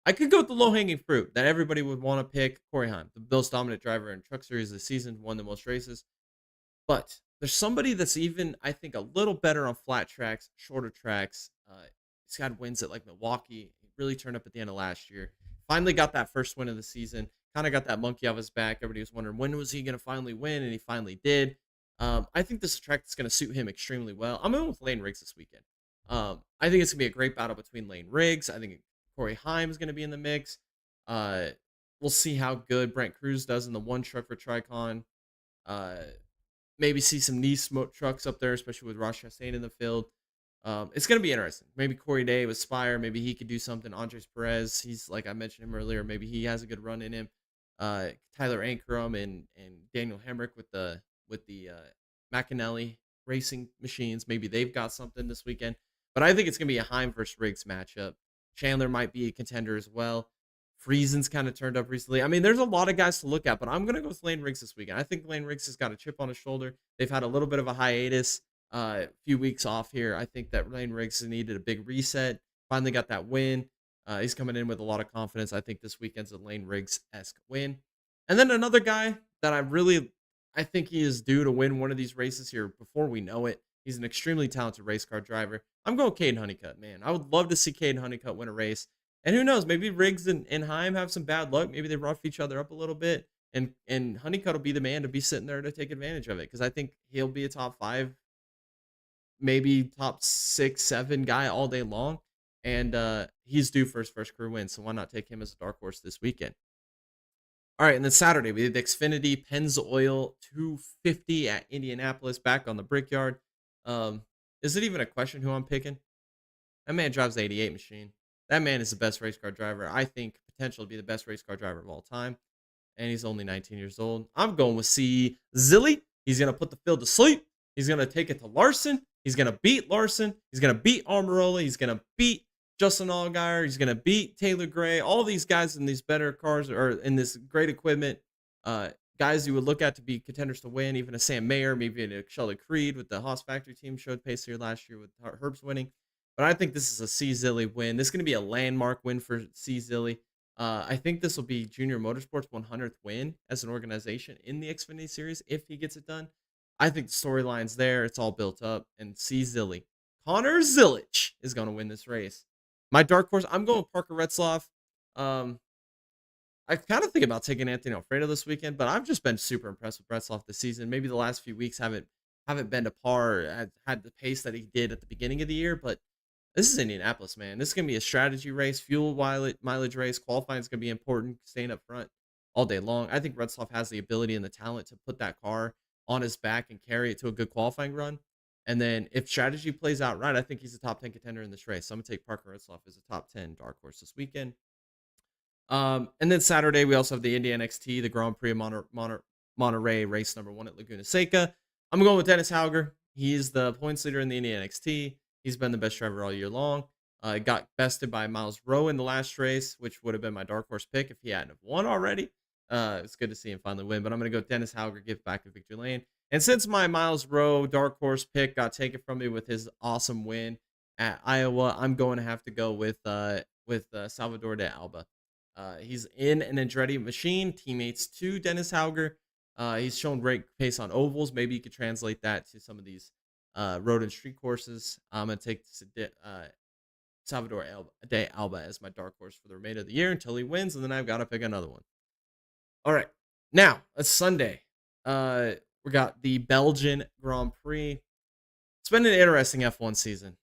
[SPEAKER 2] I could go with the low-hanging fruit that everybody would want to pick. Corey Heim, the most dominant driver in Truck Series this season, won the most races. But there's somebody that's even, I think, a little better on flat tracks, shorter tracks. He's had wins at like Milwaukee. He really turned up at the end of last year. Finally got that first win of the season. Kind of got that monkey off his back. Everybody was wondering, when was he going to finally win? And he finally did. I think this track is going to suit him extremely well. I'm going with Lane Riggs this weekend. I think it's going to be a great battle between Lane Riggs. I think Corey Heim is going to be in the mix. We'll see how good Brent Cruz does in the 1 truck for Tricon. Maybe see some Nice trucks up there, especially with Ross Chastain in the field. It's going to be interesting. Maybe Corey Day with Spire. Maybe he could do something. Andres Perez, he's like I mentioned him earlier. Maybe he has a good run in him. Tyler Ankrum and Daniel Hemrick with the McAnally racing machines. Maybe they've got something this weekend. But I think it's going to be a Heim versus Riggs matchup. Chandler might be a contender as well. Friesen's kind of turned up recently. I mean, there's a lot of guys to look at, but I'm going to go with Lane Riggs this weekend. I think Lane Riggs has got a chip on his shoulder. They've had a little bit of a hiatus, a few weeks off here. I think that Lane Riggs needed a big reset. Finally got that win. He's coming in with a lot of confidence. I think this weekend's a Lane Riggs-esque win. And then another guy that I think he is due to win one of these races here before we know it. He's an extremely talented race car driver. I'm going Caden Honeycutt, man. I would love to see Caden Honeycutt win a race. And who knows? Maybe Riggs and Heim have some bad luck. Maybe they rough each other up a little bit, and Honeycutt will be the man to be sitting there to take advantage of it because I think he'll be a top 5, maybe top 6, 7 guy all day long, and he's due for his first career win. So why not take him as a dark horse this weekend? All right, and then Saturday we did the Xfinity Pennzoil 250 at Indianapolis, back on the Brickyard. Um, is it even a question who I'm picking? That man drives the 88 machine. That man is the best race car driver. I think potential to be the best race car driver of all time. And he's only 19 years old. I'm going with C. Zilly. He's going to put the field to sleep. He's going to take it to Larson. He's going to beat Larson. He's going to beat Almirola. He's going to beat Justin Allgaier. He's going to beat Taylor Gray. All these guys in these better cars or in this great equipment. Guys you would look at to be contenders to win. Even a Sam Mayer, maybe a Shelly Creed with the Haas Factory team showed pace here last year with Herbst winning. But I think this is a C. Zilly win. This is going to be a landmark win for C. Zilly. I think this will be Junior Motorsport's 100th win as an organization in the Xfinity Series if he gets it done. I think the storyline's there. It's all built up. And C. Zilly, Connor Zilic, is going to win this race. My dark horse, I'm going with Parker Retzlaff. I kind of think about taking Anthony Alfredo this weekend, but I've just been super impressed with Retzlaff this season. Maybe the last few weeks haven't been to par, had the pace that he did at the beginning of the year, but this is Indianapolis, man. This is going to be a strategy race, fuel mileage race. Qualifying is going to be important, staying up front all day long. I think Retzlaff has the ability and the talent to put that car on his back and carry it to a good qualifying run. And then if strategy plays out right, I think he's a top 10 contender in this race. So I'm going to take Parker Retzlaff as a top 10 dark horse this weekend. And then Saturday, we also have the Indy NXT, the Grand Prix of Monterey, race number 1 at Laguna Seca. I'm going with Dennis Hauger. He's the points leader in the Indy NXT. He's been the best driver all year long. Got bested by Miles Rowe in the last race, which would have been my dark horse pick if he hadn't have won already. It's good to see him finally win, but I'm going to go Dennis Hauger, give back to victory lane. And since my Miles Rowe dark horse pick got taken from me with his awesome win at Iowa, I'm going to have to go with Salvador de Alba. He's in an Andretti machine, teammates to Dennis Hauger. He's shown great pace on ovals. Maybe you could translate that to some of these road and street courses. I'm going to take Salvador de Alba as my dark horse for the remainder of the year until he wins, and then I've got to pick another one. All right. Now, it's Sunday. We got the Belgian Grand Prix. It's been an interesting F1 season.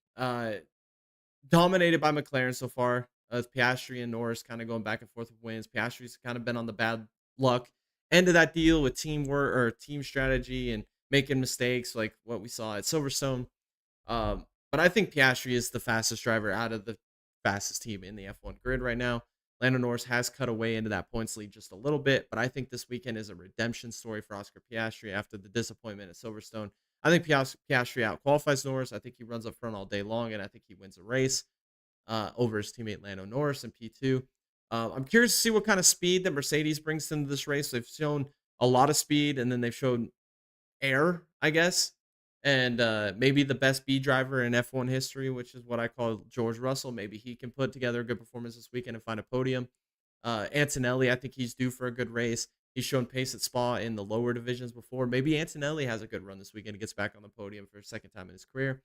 [SPEAKER 2] Dominated by McLaren so far. Piastri and Norris kind of going back and forth with wins. Piastri's kind of been on the bad luck end of that deal with teamwork or team strategy and making mistakes like what we saw at Silverstone. But I think Piastri is the fastest driver out of the fastest team in the F1 grid right now. Lando Norris has cut away into that points lead just a little bit, but I think this weekend is a redemption story for Oscar Piastri after the disappointment at Silverstone. I think Piastri out-qualifies Norris. I think he runs up front all day long, and I think he wins a race over his teammate Lando Norris in P2. I'm curious to see what kind of speed that Mercedes brings into this race. They've shown a lot of speed, and then they've shown air, I guess, and maybe the best B driver in F1 history, which is what I call George Russell. Maybe he can put together a good performance this weekend and find a podium. Antonelli, I think he's due for a good race. He's shown pace at Spa in the lower divisions before. Maybe Antonelli has a good run this weekend and gets back on the podium for a second time in his career.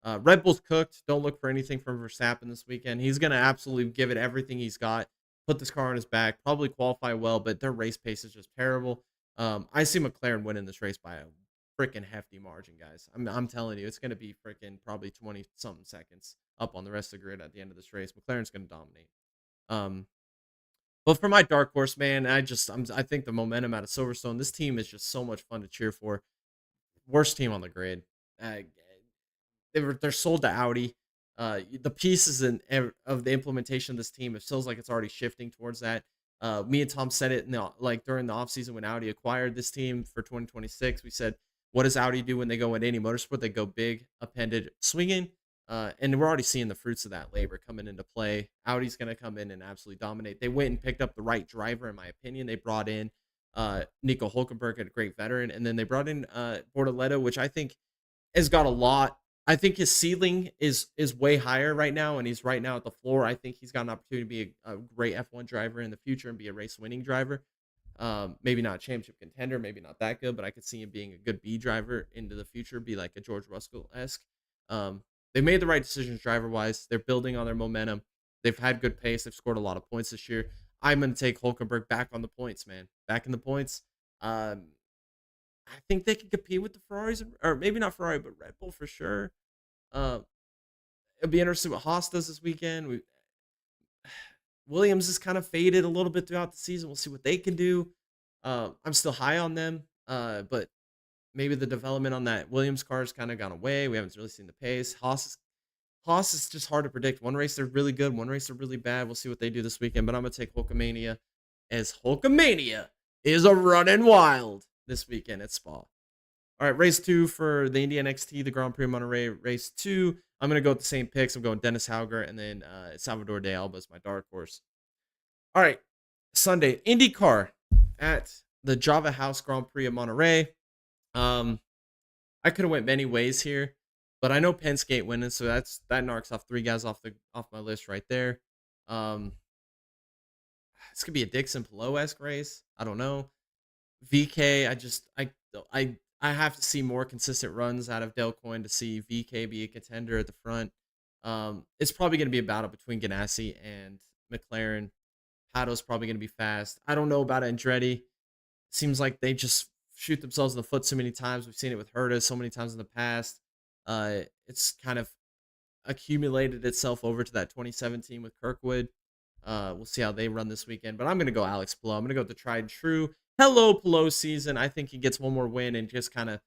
[SPEAKER 2] Red Bull's cooked. Don't look for anything from Verstappen this weekend. He's going to absolutely give it everything he's got, put this car on his back, probably qualify well, but their race pace is just terrible. I see McLaren winning this race by a freaking hefty margin, guys. I'm telling you, it's going to be freaking probably 20-something seconds up on the rest of the grid at the end of this race. McLaren's going to dominate. But for my dark horse, man, I think the momentum out of Silverstone, this team is just so much fun to cheer for. Worst team on the grid. They're sold to Audi. The pieces of the implementation of this team, it feels like it's already shifting towards that. Me and Tom said it during the offseason when Audi acquired this team for 2026. We said, what does Audi do when they go into any motorsport? They go big, appendage, swinging. And we're already seeing the fruits of that labor coming into play. Audi's going to come in and absolutely dominate. They went and picked up the right driver, in my opinion. They brought in Nico Hulkenberg, a great veteran, and then they brought in Bortoleto, which I think has got a lot. I think his ceiling is way higher right now, and he's right now at the floor. I think he's got an opportunity to be a great F1 driver in the future and be a race-winning driver. Maybe not a championship contender, maybe not that good, but I could see him being a good B driver into the future, be like a George Russell-esque. They made the right decisions driver-wise. They're building on their momentum. They've had good pace. They've scored a lot of points this year. I'm going to take Hulkenberg back on the points, man. Back in the points. I think they can compete with the Ferraris, or maybe not Ferrari, but Red Bull for sure. Uh, it'll be interesting what Haas does this weekend. Williams has kind of faded a little bit throughout the season. We'll see what they can do. I'm still high on them, but maybe the development on that Williams car has kind of gone away. We haven't really seen the pace. Haas is just hard to predict. One race they're really good, one race they're really bad. We'll see what they do this weekend, but I'm gonna take Hulkamania, as Hulkamania is a running wild this weekend at Spa. All right, race 2 for the Indy NXT, the Grand Prix of Monterey. Race 2, I'm gonna go with the same picks. I'm going Dennis Hauger and then Salvador De Alba is my dark horse. All right, Sunday IndyCar at the Java House Grand Prix of Monterey. I could have went many ways here, but I know Penske winning, so that knocks off 3 guys off my list right there. This could be a Dixon Pelot-esque race. I don't know. VK, I have to see more consistent runs out of Dale Coyne to see VK be a contender at the front. It's probably going to be a battle between Ganassi and McLaren. Pato's probably going to be fast. I don't know about Andretti. Seems like they just shoot themselves in the foot so many times. We've seen it with Herta so many times in the past. It's kind of accumulated itself over to that 2017 with Kirkwood. We'll see how they run this weekend, but I'm going to go Alex Palou. I'm going to go with the tried and true. Hello, Palou season. I think he gets one more win and just kind of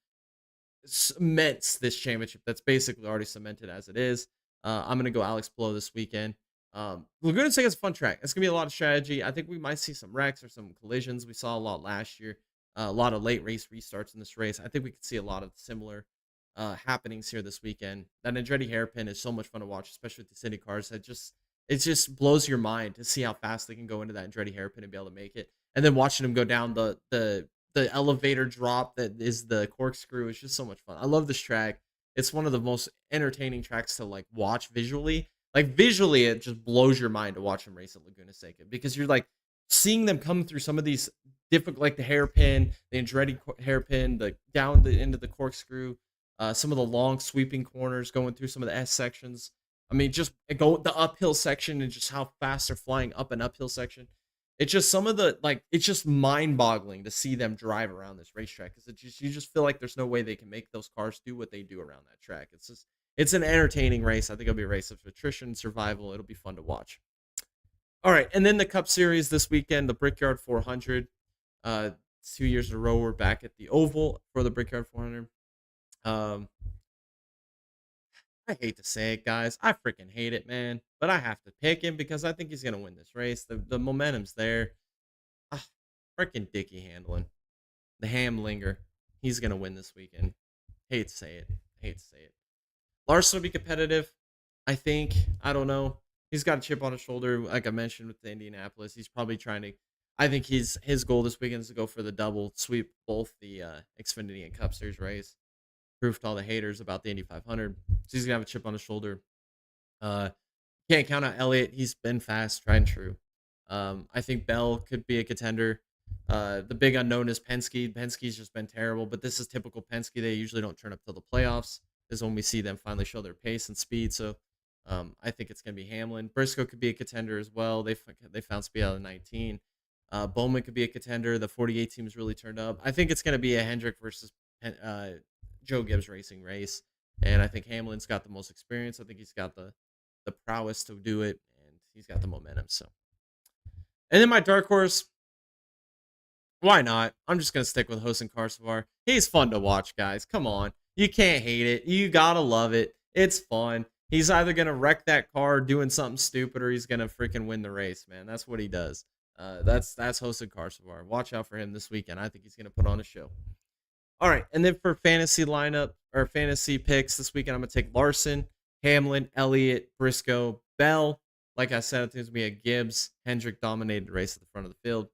[SPEAKER 2] cements this championship that's basically already cemented as it is. I'm going to go Alex Palou this weekend. Laguna Seca is a fun track. It's going to be a lot of strategy. I think we might see some wrecks or some collisions. We saw a lot last year. A lot of late race restarts in this race. I think we could see a lot of similar happenings here this weekend. That Andretti hairpin is so much fun to watch, especially with the city cars. It just blows your mind to see how fast they can go into that Andretti hairpin and be able to make it. And then watching them go down the elevator drop that is the corkscrew is just so much fun. I love this track. It's one of the most entertaining tracks to like watch visually. Like visually, it just blows your mind to watch them race at Laguna Seca because you're like seeing them come through some of these difficult, like the hairpin, the Andretti hairpin, the down the end of the corkscrew, some of the long sweeping corners going through some of the S sections. I mean, just go the uphill section and just how fast they're flying up an uphill section. It's just some of the it's just mind-boggling to see them drive around this racetrack because you just feel like there's no way they can make those cars do what they do around that track. It's an entertaining race. I think it'll be a race of attrition, survival. It'll be fun to watch. All right, and then the Cup Series this weekend, the Brickyard 400. 2 years in a row, we're back at the Oval for the Brickyard 400. I hate to say it, guys. I freaking hate it, man. But I have to pick him because I think he's going to win this race. The momentum's there. Freaking Dickie Hamlin. The Hamlinger. He's going to win this weekend. Hate to say it. Larson will be competitive. I think. I don't know. He's got a chip on his shoulder. Like I mentioned with the Indianapolis. He's probably trying to. I think his goal this weekend is to go for the double, sweep both the Xfinity and Cup Series race. Proof to all the haters about the Indy 500. So he's gonna have a chip on his shoulder. Can't count out Elliott. He's been fast, tried and true. I think Bell could be a contender. The big unknown is Penske. Penske's just been terrible, but this is typical Penske. They usually don't turn up till the playoffs. This is when we see them finally show their pace and speed. So I think it's gonna be Hamlin. Briscoe could be a contender as well. They found speed out of 19. Bowman could be a contender. The 48 team's really turned up. I think it's gonna be a Hendrick versus Joe Gibbs racing race, and I think Hamlin's got the most experience. I think he's got the prowess to do it, and he's got the momentum. So, and then my dark horse, why not? I'm just gonna stick with Hosen Karsavar. He's fun to watch, guys. Come on, you can't hate it. You gotta love it. It's fun. He's either gonna wreck that car doing something stupid, or he's gonna freaking win the race, man. That's what he does. That's Hosen Karsavar. Watch out for him this weekend. I think he's gonna put on a show. All right, and then for fantasy lineup or fantasy picks this weekend, I'm going to take Larson, Hamlin, Elliott, Briscoe, Bell. Like I said, I think it's going to be a Gibbs, Hendrick dominated race at the front of the field.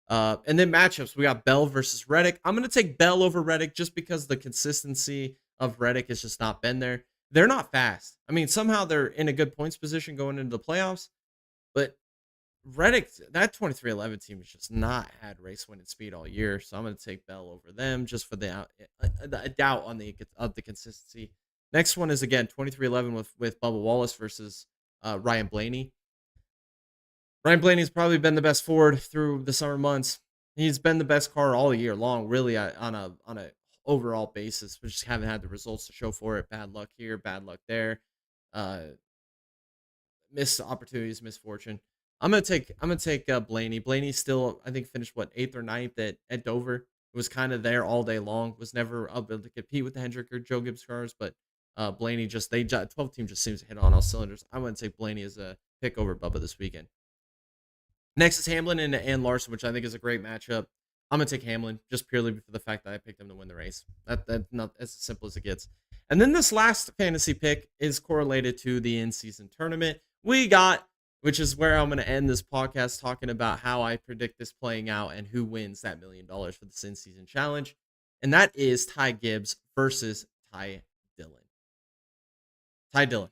[SPEAKER 2] And then matchups, we got Bell versus Reddick. I'm going to take Bell over Reddick just because the consistency of Reddick has just not been there. They're not fast. I mean, somehow they're in a good points position going into the playoffs, but Reddick, that 2311 team has just not had race winning speed all year, so I'm going to take Bell over them just for the doubt on the consistency. Next one is again 2311 with Bubba Wallace versus Ryan Blaney. Ryan Blaney's probably been the best Ford through the summer months. He's been the best car all year long, really, on a overall basis. We just haven't had the results to show for it. Bad luck here, bad luck there. Uh, Missed opportunities, misfortune. I'm gonna take Blaney. Blaney still, I think, finished what, eighth or ninth at Dover. Was kind of there all day long. Was never able to compete with the Hendrick or Joe Gibbs cars, but Blaney just 12 team just seems to hit on all cylinders. I wouldn't take Blaney as a pick over Bubba this weekend. Next is Hamlin and Larson, which I think is a great matchup. I'm gonna take Hamlin just purely for the fact that I picked him to win the race. That's not as simple as it gets. And then this last fantasy pick is correlated to the in-season tournament we got, which is where I'm gonna end this podcast talking about how I predict this playing out and who wins that $1 million for this in-season challenge. And that is Ty Gibbs versus Ty Dillon. Ty Dillon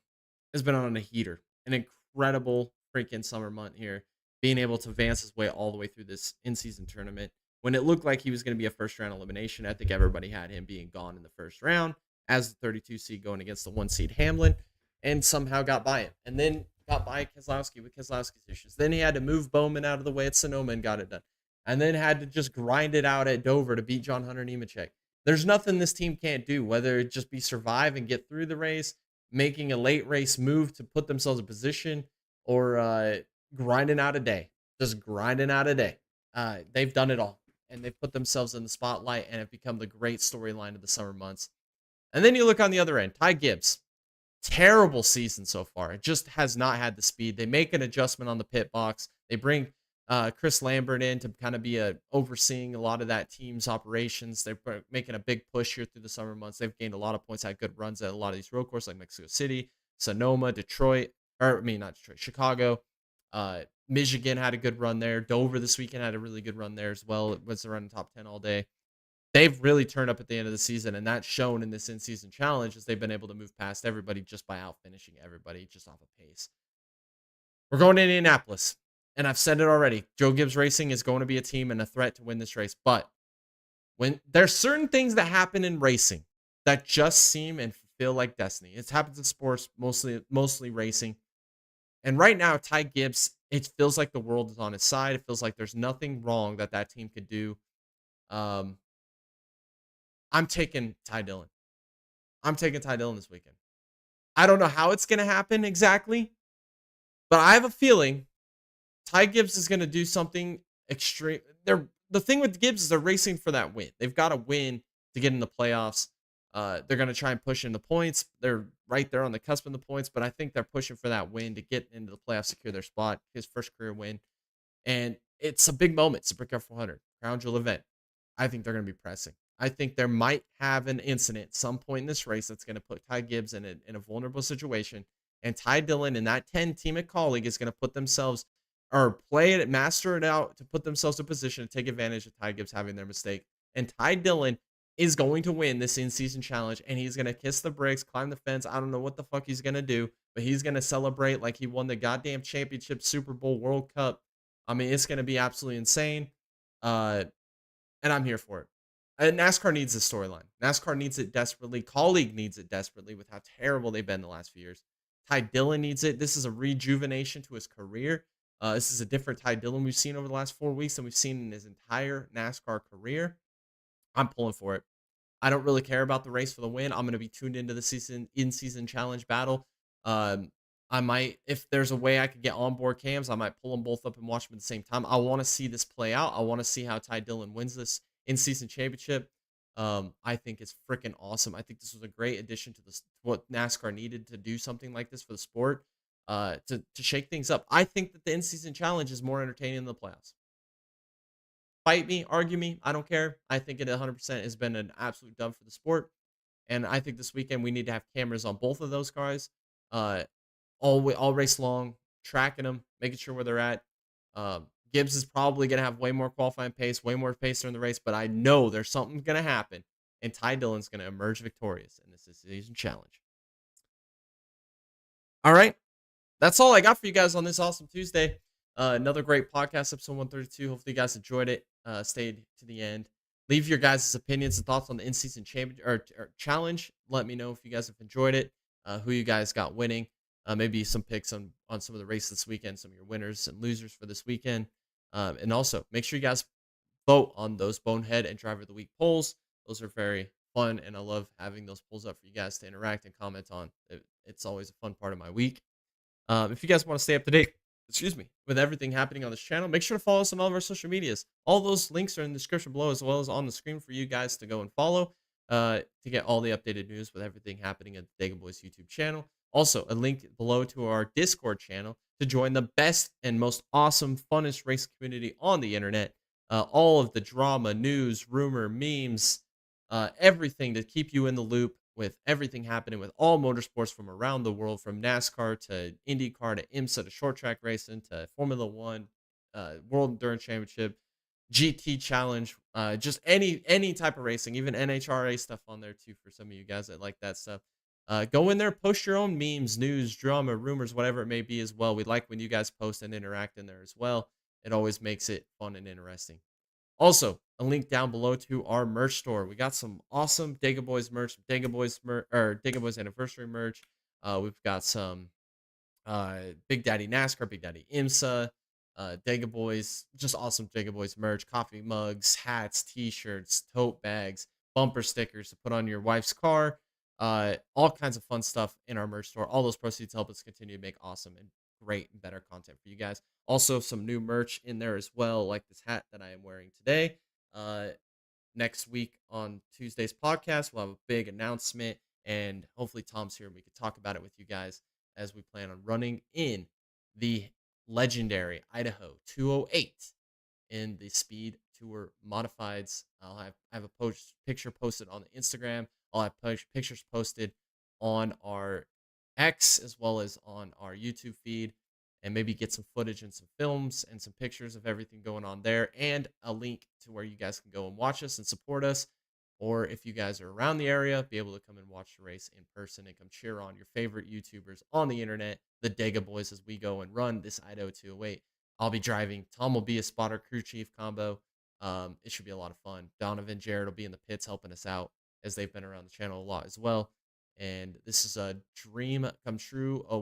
[SPEAKER 2] has been on a heater, an incredible freaking summer month here, being able to advance his way all the way through this in-season tournament. When it looked like he was going to be a first-round elimination, I think everybody had him being gone in the first round as the 32 seed going against the 1 seed Hamlin, and somehow got by him. And then got by Keselowski with Keselowski's issues. Then he had to move Bowman out of the way at Sonoma and got it done. And then had to just grind it out at Dover to beat John Hunter Nemechek. There's nothing this team can't do, whether it just be survive and get through the race, making a late race move to put themselves in position, or grinding out a day. Just grinding out a day. They've done it all, and they've put themselves in the spotlight and have become the great storyline of the summer months. And then you look on the other end, Ty Gibbs. Terrible season so far. It just has not had the speed. They make an adjustment on the pit box. They bring Chris Lambert in to kind of be overseeing a lot of that team's operations. They're making a big push here through the summer months. They've gained a lot of points, had good runs at a lot of these road courses like Mexico City, Sonoma, Detroit, not Detroit, Chicago. Michigan had a good run there. Dover this weekend had a really good run there as well. It was running top 10 all day. They've really turned up at the end of the season, and that's shown in this in-season challenge as they've been able to move past everybody just by out-finishing everybody just off of pace. We're going to Indianapolis, and I've said it already. Joe Gibbs Racing is going to be a team and a threat to win this race, but when there's certain things that happen in racing that just seem and feel like destiny. It happens in sports, mostly racing. And right now, Ty Gibbs, it feels like the world is on his side. It feels like there's nothing wrong that team could do. I'm taking Ty Dillon. I'm taking Ty Dillon this weekend. I don't know how it's going to happen exactly, but I have a feeling Ty Gibbs is going to do something extreme. The thing with Gibbs is they're racing for that win. They've got to win to get in the playoffs. They're going to try and push in the points. They're right there on the cusp of the points, but I think they're pushing for that win to get into the playoffs, secure their spot, his first career win. And it's a big moment. It's a Brickyard 400, crown jewel event. I think they're going to be pressing. I think there might have an incident at some point in this race that's going to put Ty Gibbs in a vulnerable situation. And Ty Dillon and that 10 team at Colleague is going to put themselves or play it, master it out to put themselves in position to take advantage of Ty Gibbs having their mistake. And Ty Dillon is going to win this in-season challenge, and he's going to kiss the bricks, climb the fence. I don't know what the fuck he's going to do, but he's going to celebrate like he won the goddamn championship, Super Bowl, World Cup. I mean, it's going to be absolutely insane. And I'm here for it. NASCAR needs this storyline. NASCAR needs it desperately. Colleague needs it desperately with how terrible they've been the last few years. Ty Dillon needs it. This is a rejuvenation to his career. This is a different Ty Dillon we've seen over the last 4 weeks than we've seen in his entire NASCAR career. I'm pulling for it. I don't really care about the race for the win. I'm going to be tuned into the in-season challenge battle. I might, if there's a way I could get onboard cams, I might pull them both up and watch them at the same time. I want to see this play out. I want to see how Ty Dillon wins this in-season championship. I think it's freaking awesome. I think this was a great addition to this, what NASCAR needed to do something like this for the sport, to shake things up. I think that the in-season challenge is more entertaining than the playoffs. Fight me, argue me, I don't care. I think it 100% has been an absolute dub for the sport. And I think this weekend we need to have cameras on both of those cars, all race long, tracking them, making sure where they're at. Gibbs is probably going to have way more qualifying pace, way more pace during the race, but I know there's something going to happen, and Ty Dillon's going to emerge victorious in this season challenge. All right. That's all I got for you guys on this awesome Tuesday. Another great podcast, episode 132. Hopefully you guys enjoyed it, stayed to the end. Leave your guys' opinions and thoughts on the in-season champion or challenge. Let me know if you guys have enjoyed it, who you guys got winning. maybe some picks on some of the races this weekend, some of your winners and losers for this weekend. And also make sure you guys vote on those Bonehead and Driver of the Week polls. Those are very fun, and I love having those polls up for you guys to interact and comment on. It's always a fun part of my week. If you guys want to stay up to date, excuse me, with everything happening on this channel, make sure to follow us on all of our social medias. All those links are in the description below, as well as on the screen for you guys to go and follow to get all the updated news with everything happening at the Dega Boys YouTube channel. Also, a link below to our Discord channel to join the best and most awesome, funnest race community on the internet. All of the drama, news, rumor, memes, everything to keep you in the loop with everything happening with all motorsports from around the world, from NASCAR to IndyCar to IMSA to short track racing to Formula One, World Endurance Championship, GT Challenge, just any type of racing, even NHRA stuff on there too for some of you guys that like that stuff. Go in there, post your own memes, news, drama, rumors, whatever it may be as well. We like when you guys post and interact in there as well. It always makes it fun and interesting. Also, a link down below to our merch store. We got some awesome Dega Boys merch, Dega Boys anniversary merch. We've got some Big Daddy NASCAR, Big Daddy IMSA, Dega Boys, just awesome Dega Boys merch, coffee mugs, hats, t-shirts, tote bags, bumper stickers to put on your wife's car. All kinds of fun stuff in our merch store. All those proceeds help us continue to make awesome and great and better content for you guys. Also, some new merch in there as well, like this hat that I am wearing today. Next week on Tuesday's podcast, we'll have a big announcement, and hopefully Tom's here and we can talk about it with you guys as we plan on running in the legendary Idaho 208 in the Speed Tour Modifieds. I have a picture posted on the Instagram. I'll have pictures posted on our X as well as on our YouTube feed, and maybe get some footage and some films and some pictures of everything going on there, and a link to where you guys can go and watch us and support us. Or if you guys are around the area, be able to come and watch the race in person and come cheer on your favorite YouTubers on the internet, the Dega Boys, as we go and run this Idaho 208. I'll be driving. Tom will be a spotter crew chief combo. It should be a lot of fun. Donovan, Jared will be in the pits helping us out, as they've been around the channel a lot as well. And this is a dream come true, a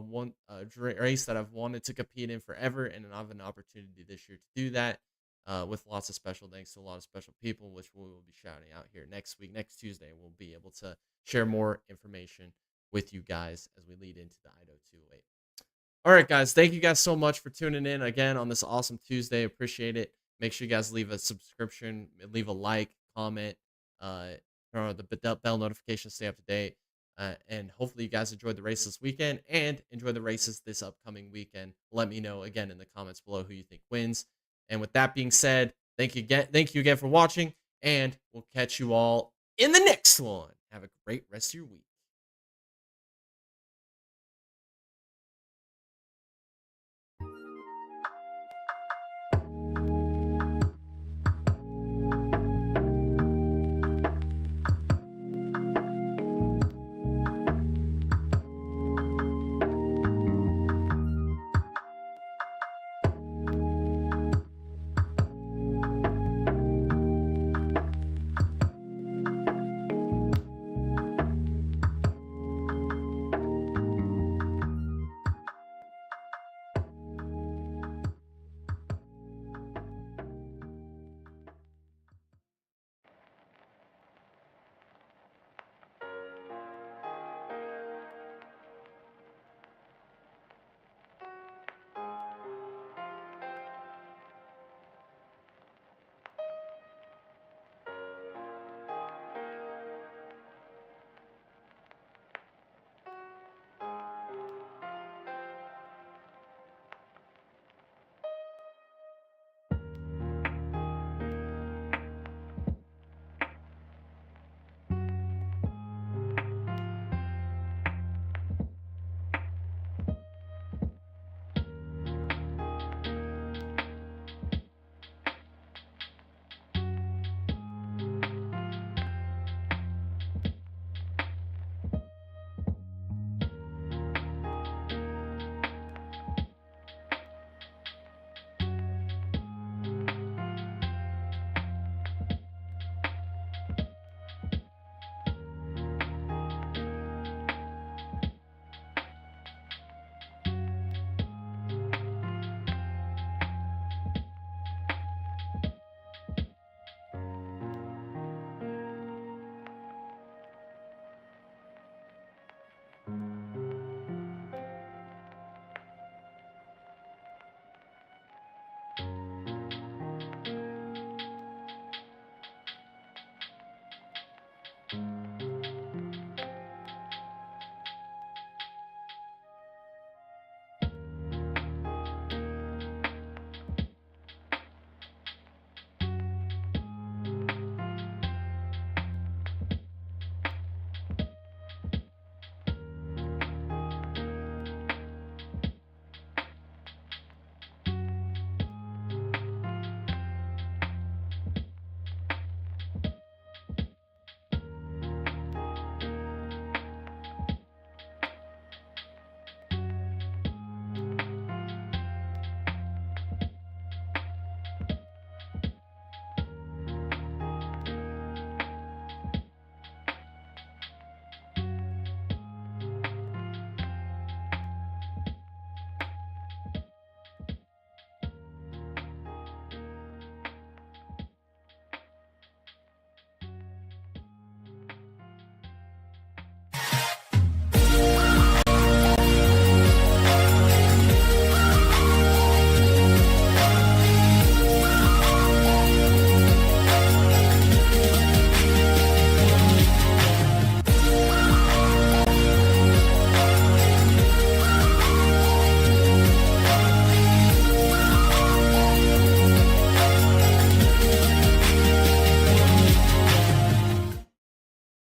[SPEAKER 2] race that I've wanted to compete in forever, and I have an opportunity this year to do that with lots of special thanks to a lot of special people, which we will be shouting out here next week. Next Tuesday, we'll be able to share more information with you guys as we lead into the Idaho 208. All right, guys, thank you guys so much for tuning in again on this awesome Tuesday. Appreciate it. Make sure you guys leave a subscription, leave a like, comment, turn on the bell notification, stay up to date. And hopefully you guys enjoyed the race this weekend and enjoy the races this upcoming weekend. Let me know again in the comments below who you think wins. And with that being said, thank you again for watching, and we'll catch you all in the next one. Have a great rest of your week.